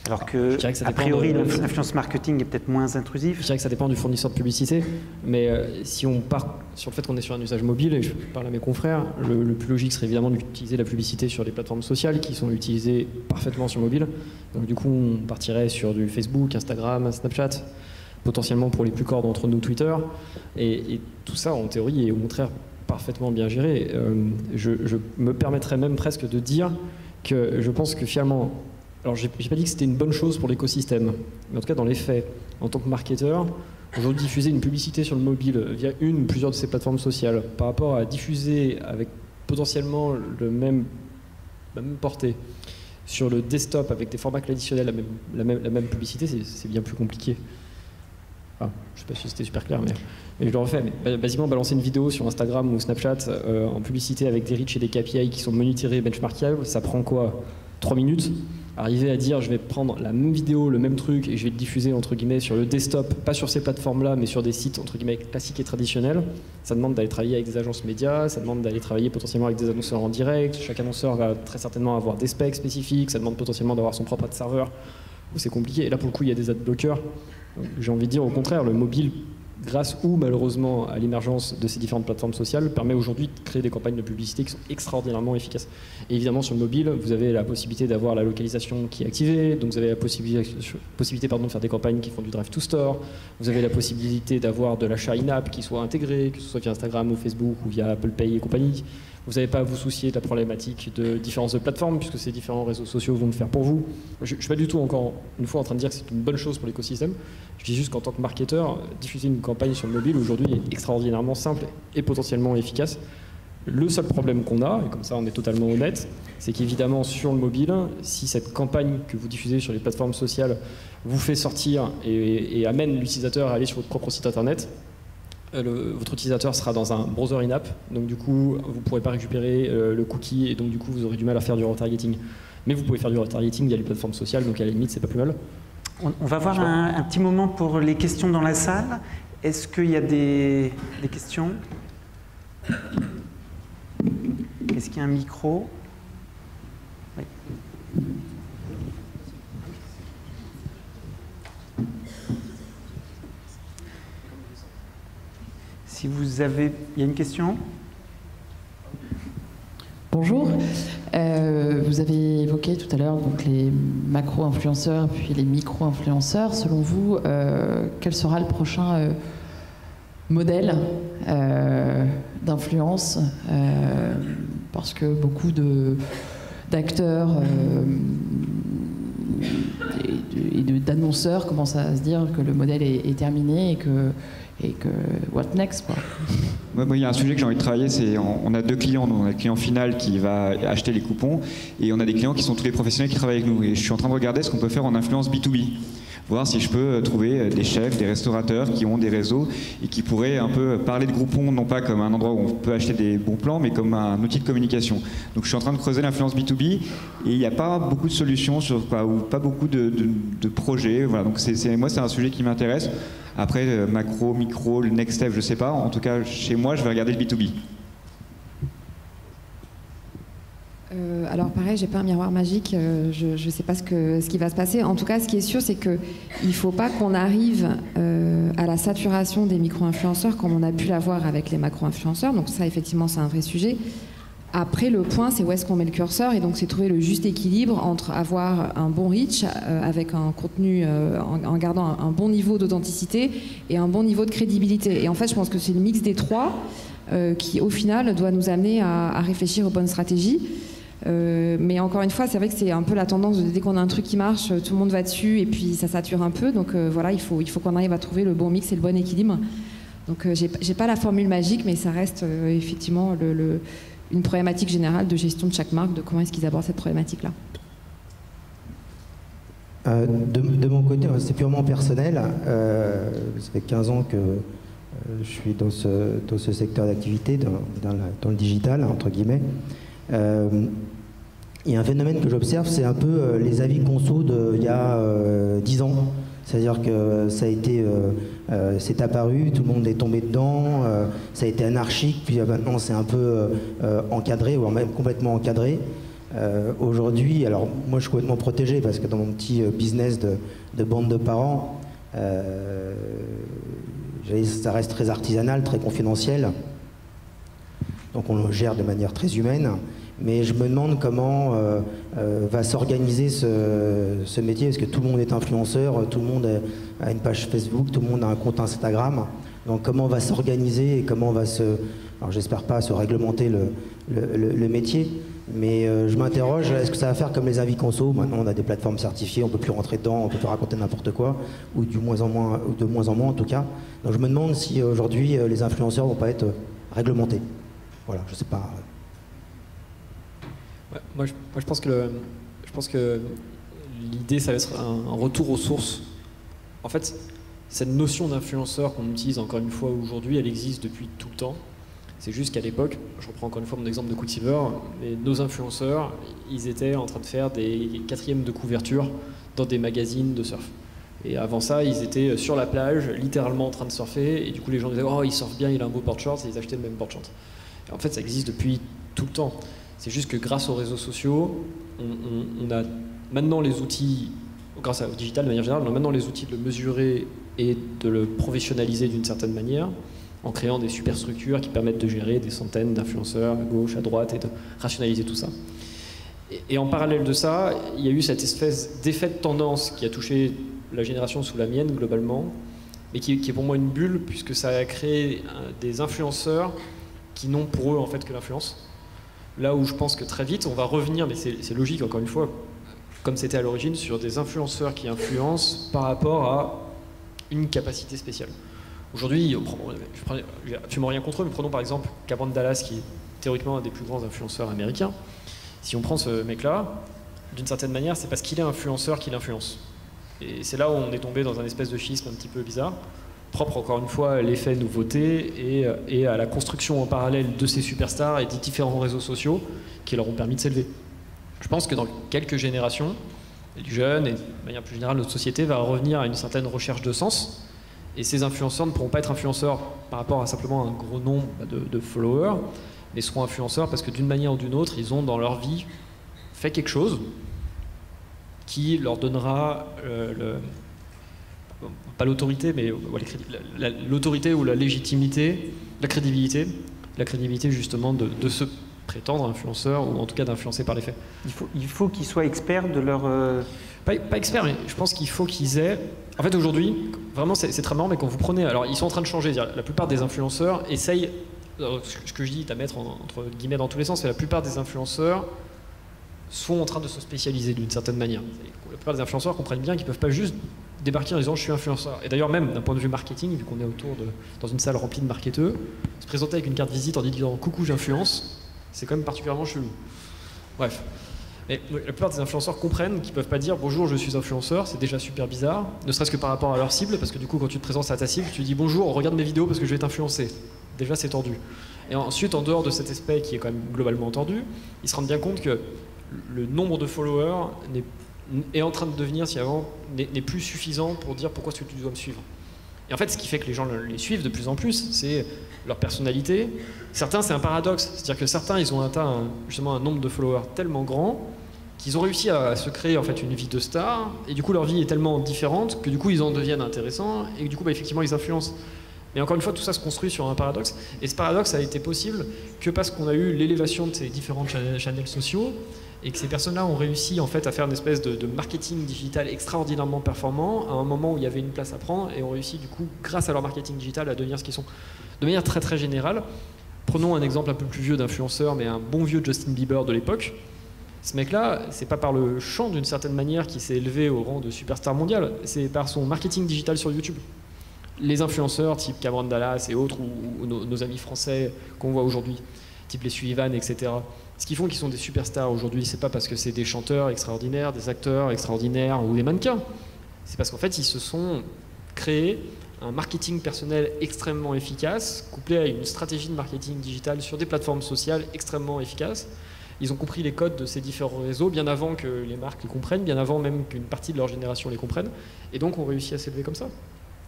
Alors que, a priori, l'influence marketing est peut-être moins intrusif. Je dirais que ça dépend du fournisseur de publicité, mais si on part sur le fait qu'on est sur un usage mobile, et je parle à mes confrères, le plus logique serait évidemment d'utiliser la publicité sur les plateformes sociales qui sont utilisées parfaitement sur mobile. Donc du coup, on partirait sur du Facebook, Instagram, Snapchat, potentiellement pour les plus corps d'entre nous, Twitter, et tout ça, en théorie, est au contraire parfaitement bien géré. Je me permettrais même presque de dire que je pense que finalement, alors j'ai pas dit que c'était une bonne chose pour l'écosystème, mais en tout cas dans les faits, en tant que marketeur, aujourd'hui diffuser une publicité sur le mobile via une ou plusieurs de ces plateformes sociales par rapport à diffuser avec potentiellement la même portée sur le desktop avec des formats traditionnels la même publicité, c'est bien plus compliqué. Enfin, je ne sais pas si c'était super clair, mais je le refais. Mais basiquement, balancer une vidéo sur Instagram ou Snapchat en publicité avec des reach et des KPI qui sont monitorés et benchmarkables, ça prend quoi? 3 minutes? Arriver à dire je vais prendre la même vidéo, le même truc et je vais le diffuser entre guillemets sur le desktop, pas sur ces plateformes-là, mais sur des sites entre guillemets classiques et traditionnels. Ça demande d'aller travailler avec des agences médias, ça demande d'aller travailler potentiellement avec des annonceurs en direct. Chaque annonceur va très certainement avoir des specs spécifiques, ça demande potentiellement d'avoir son propre ad serveur, où c'est compliqué. Et là pour le coup il y a des ad blockers. J'ai envie de dire au contraire, le mobile, grâce ou malheureusement à l'émergence de ces différentes plateformes sociales, permet aujourd'hui de créer des campagnes de publicité qui sont extraordinairement efficaces. Et évidemment sur le mobile, vous avez la possibilité d'avoir la localisation qui est activée, donc vous avez la possibilité de faire des campagnes qui font du drive to store, vous avez la possibilité d'avoir de l'achat in-app qui soit intégré, que ce soit via Instagram ou Facebook ou via Apple Pay et compagnie. Vous n'avez pas à vous soucier de la problématique de différence de plateforme, puisque ces différents réseaux sociaux vont le faire pour vous. Je ne suis pas du tout encore une fois en train de dire que c'est une bonne chose pour l'écosystème. Je dis juste qu'en tant que marketeur, diffuser une campagne sur le mobile aujourd'hui est extraordinairement simple et potentiellement efficace. Le seul problème qu'on a, et comme ça on est totalement honnête, c'est qu'évidemment sur le mobile, si cette campagne que vous diffusez sur les plateformes sociales vous fait sortir et amène l'utilisateur à aller sur votre propre site internet, votre utilisateur sera dans un browser in-app, donc du coup vous ne pourrez pas récupérer le cookie et donc du coup vous aurez du mal à faire du retargeting. Mais vous pouvez faire du retargeting via les plateformes sociales, donc à la limite c'est pas plus mal. On va avoir un petit moment pour les questions dans la salle. Est-ce qu'il y a des questions? Est-ce qu'il y a un micro? Oui. Si vous avez... Il y a une question? Bonjour. Vous avez évoqué tout à l'heure donc les macro-influenceurs puis les micro-influenceurs. Selon vous, quel sera le prochain modèle d'influence parce que beaucoup d'acteurs et d'annonceurs commencent à se dire que le modèle est terminé et que what next quoi. Il y a un sujet que j'ai envie de travailler, c'est on a 2 clients. On a le client final qui va acheter les coupons et on a des clients qui sont tous les professionnels qui travaillent avec nous. Et je suis en train de regarder ce qu'on peut faire en influence B2B. Voir si je peux trouver des chefs, des restaurateurs qui ont des réseaux et qui pourraient un peu parler de Groupon, non pas comme un endroit où on peut acheter des bons plans, mais comme un outil de communication. Donc je suis en train de creuser l'influence B2B et il n'y a pas beaucoup de solutions, ou pas beaucoup de projets. Voilà. Donc moi, c'est un sujet qui m'intéresse. Après, macro, micro, le next step, je ne sais pas. En tout cas, chez moi, je vais regarder le B2B. Alors pareil, j'ai pas un miroir magique, je sais pas ce qui va se passer. En tout cas, ce qui est sûr, c'est que il faut pas qu'on arrive à la saturation des micro-influenceurs comme on a pu l'avoir avec les macro-influenceurs. Donc ça, effectivement, c'est un vrai sujet. Après, le point, c'est où est-ce qu'on met le curseur, et donc c'est trouver le juste équilibre entre avoir un bon reach avec un contenu en gardant un bon niveau d'authenticité et un bon niveau de crédibilité. Et en fait, je pense que c'est le mix des trois qui, au final, doit nous amener à réfléchir aux bonnes stratégies. Mais encore une fois, c'est vrai que c'est un peu la tendance de dès qu'on a un truc qui marche, tout le monde va dessus et puis ça sature un peu. Donc voilà, il faut qu'on arrive à trouver le bon mix et le bon équilibre. Donc j'ai pas la formule magique, mais ça reste effectivement une problématique générale de gestion de chaque marque, de comment est-ce qu'ils abordent cette problématique-là. De mon côté, c'est purement personnel. Ça fait 15 ans que je suis dans ce secteur d'activité, dans le digital, entre guillemets. Il y a un phénomène que j'observe, c'est un peu les avis conso d'il y a 10 ans. C'est-à-dire que ça a été, c'est apparu, tout le monde est tombé dedans, ça a été anarchique, puis maintenant c'est un peu encadré, voire même complètement encadré. Aujourd'hui, alors moi je suis complètement protégé parce que dans mon petit business de bande de parents, ça reste très artisanal, très confidentiel. Donc on le gère de manière très humaine. Mais je me demande comment va s'organiser ce métier, parce que tout le monde est influenceur, tout le monde a une page Facebook, tout le monde a un compte Instagram. Donc comment va s'organiser et comment va alors j'espère pas se réglementer le métier, mais je m'interroge, est-ce que ça va faire comme les avis conso? Maintenant on a des plateformes certifiées, on peut plus rentrer dedans, on peut plus raconter n'importe quoi, ou de moins en moins en tout cas. Donc je me demande si aujourd'hui les influenceurs vont pas être réglementés. Voilà, je sais pas. Moi, je pense que l'idée, ça va être un retour aux sources. En fait, cette notion d'influenceur qu'on utilise encore une fois aujourd'hui, elle existe depuis tout le temps. C'est juste qu'à l'époque, je reprends encore une fois mon exemple de Quicksilver, mais nos influenceurs, ils étaient en train de faire des 4e de couverture dans des magazines de surf. Et avant ça, ils étaient sur la plage, littéralement en train de surfer, et du coup les gens disaient « Oh, il surfe bien, il a un beau board shorts », et ils achetaient le même board shorts. Et en fait, ça existe depuis tout le temps. C'est juste que grâce aux réseaux sociaux, on a maintenant les outils, grâce au digital de manière générale, on a maintenant les outils de le mesurer et de le professionnaliser d'une certaine manière, en créant des superstructures qui permettent de gérer des centaines d'influenceurs à gauche, à droite, et de rationaliser tout ça. Et en parallèle de ça, il y a eu cette espèce d'effet de tendance qui a touché la génération sous la mienne, globalement, mais qui est pour moi une bulle, puisque ça a créé des influenceurs qui n'ont pour eux en fait que l'influence. Là où je pense que très vite, on va revenir, mais c'est logique encore une fois, comme c'était à l'origine, sur des influenceurs qui influencent par rapport à une capacité spéciale. Aujourd'hui, je n'ai absolument rien contre eux, mais prenons par exemple Cameron Dallas, qui est théoriquement un des plus grands influenceurs américains. Si on prend ce mec-là, d'une certaine manière, c'est parce qu'il est influenceur qu'il influence. Et c'est là où on est tombé dans un espèce de schisme un petit peu bizarre, propre encore une fois à l'effet nouveauté et à la construction en parallèle de ces superstars et des différents réseaux sociaux qui leur ont permis de s'élever. Je pense que dans quelques générations, les jeunes et de manière plus générale notre société va revenir à une certaine recherche de sens. Et ces influenceurs ne pourront pas être influenceurs par rapport à simplement un gros nombre de followers, mais seront influenceurs parce que d'une manière ou d'une autre, ils ont dans leur vie fait quelque chose qui leur donnera pas l'autorité, mais l'autorité ou la légitimité, la crédibilité justement de se prétendre influenceur ou en tout cas d'influencer par les faits. Il faut qu'ils soient experts de leur... Pas experts, mais je pense qu'il faut qu'ils aient... En fait, aujourd'hui, vraiment, c'est très marrant, mais quand vous prenez... Alors, ils sont en train de changer. La plupart des influenceurs essayent... Ce que je dis est à mettre entre guillemets dans tous les sens, c'est la plupart des influenceurs sont en train de se spécialiser d'une certaine manière. La plupart des influenceurs comprennent bien qu'ils ne peuvent pas juste débarquer en disant « je suis influenceur ». Et d'ailleurs, même d'un point de vue marketing, vu qu'on est dans une salle remplie de marketeurs, se présenter avec une carte visite en disant « coucou, j'influence », c'est quand même particulièrement chelou. Bref. Mais la plupart des influenceurs comprennent qu'ils ne peuvent pas dire « bonjour, je suis influenceur », c'est déjà super bizarre, ne serait-ce que par rapport à leur cible, parce que du coup, quand tu te présentes à ta cible, tu dis « bonjour, regarde mes vidéos parce que je vais t'influencer ». Déjà, c'est tordu. Et ensuite, en dehors de cet aspect qui est quand même globalement tordu, ils se rendent bien compte que le nombre de followers est en train de devenir, si avant, n'est plus suffisant pour dire pourquoi est-ce que tu dois me suivre. Et en fait, ce qui fait que les gens les suivent de plus en plus, c'est leur personnalité. Certains, c'est un paradoxe. C'est-à-dire que certains, ils ont atteint justement un nombre de followers tellement grand qu'ils ont réussi à se créer en fait une vie de star, et du coup, leur vie est tellement différente que du coup, ils en deviennent intéressants, et que du coup, effectivement, ils influencent. Mais encore une fois, tout ça se construit sur un paradoxe. Et ce paradoxe a été possible que parce qu'on a eu l'élévation de ces différents channels sociaux et que ces personnes-là ont réussi en fait à faire une espèce de marketing digital extraordinairement performant à un moment où il y avait une place à prendre et ont réussi du coup, grâce à leur marketing digital, à devenir ce qu'ils sont. De manière très très générale, prenons un exemple un peu plus vieux d'influenceur, mais un bon vieux Justin Bieber de l'époque. Ce mec-là, c'est pas par le chant d'une certaine manière qu'il s'est élevé au rang de superstar mondial, c'est par son marketing digital sur YouTube. Les influenceurs type Cameron Dallas et autres, ou nos amis français qu'on voit aujourd'hui, type les Sullivan, etc. Ce qui font qu'ils sont des superstars aujourd'hui, c'est pas parce que c'est des chanteurs extraordinaires, des acteurs extraordinaires ou des mannequins. C'est parce qu'en fait, ils se sont créés un marketing personnel extrêmement efficace, couplé à une stratégie de marketing digital sur des plateformes sociales extrêmement efficaces. Ils ont compris les codes de ces différents réseaux bien avant que les marques les comprennent, bien avant même qu'une partie de leur génération les comprenne, et donc ont réussi à s'élever comme ça.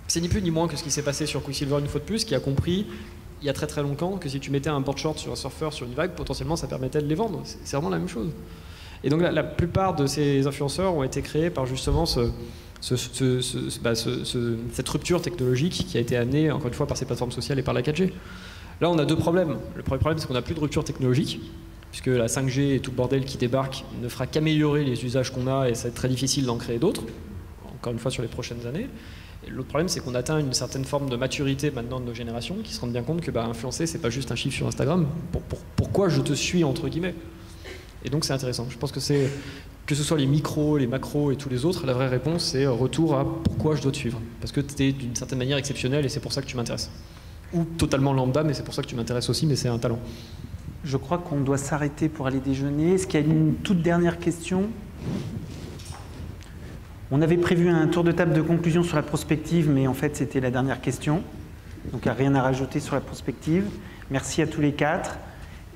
C'est ni plus ni moins que ce qui s'est passé sur Quicksilver une fois de plus, qui a compris il y a très très longtemps que si tu mettais un board short sur un surfeur sur une vague, potentiellement ça permettait de les vendre. C'est vraiment la même chose. Et donc la plupart de ces influenceurs ont été créés par justement cette rupture technologique qui a été amenée encore une fois par ces plateformes sociales et par la 4G. Là on a deux problèmes. Le premier problème c'est qu'on n'a plus de rupture technologique, puisque la 5G et tout le bordel qui débarque ne fera qu'améliorer les usages qu'on a et ça va être très difficile d'en créer d'autres, encore une fois sur les prochaines années. L'autre problème, c'est qu'on atteint une certaine forme de maturité maintenant de nos générations qui se rendent bien compte que influencer, c'est pas juste un chiffre sur Instagram. Pourquoi je te suis, entre guillemets. Et donc c'est intéressant. Je pense que que ce soit les micros, les macros et tous les autres, la vraie réponse, c'est retour à pourquoi je dois te suivre. Parce que tu es d'une certaine manière exceptionnel et c'est pour ça que tu m'intéresses. Ou totalement lambda, mais c'est pour ça que tu m'intéresses aussi, mais c'est un talent. Je crois qu'on doit s'arrêter pour aller déjeuner. Est-ce qu'il y a une toute dernière question ? On avait prévu un tour de table de conclusion sur la prospective, mais en fait, c'était la dernière question. Donc, il n'y a rien à rajouter sur la prospective. Merci à tous les 4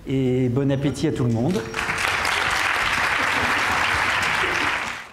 et bon appétit à tout le monde.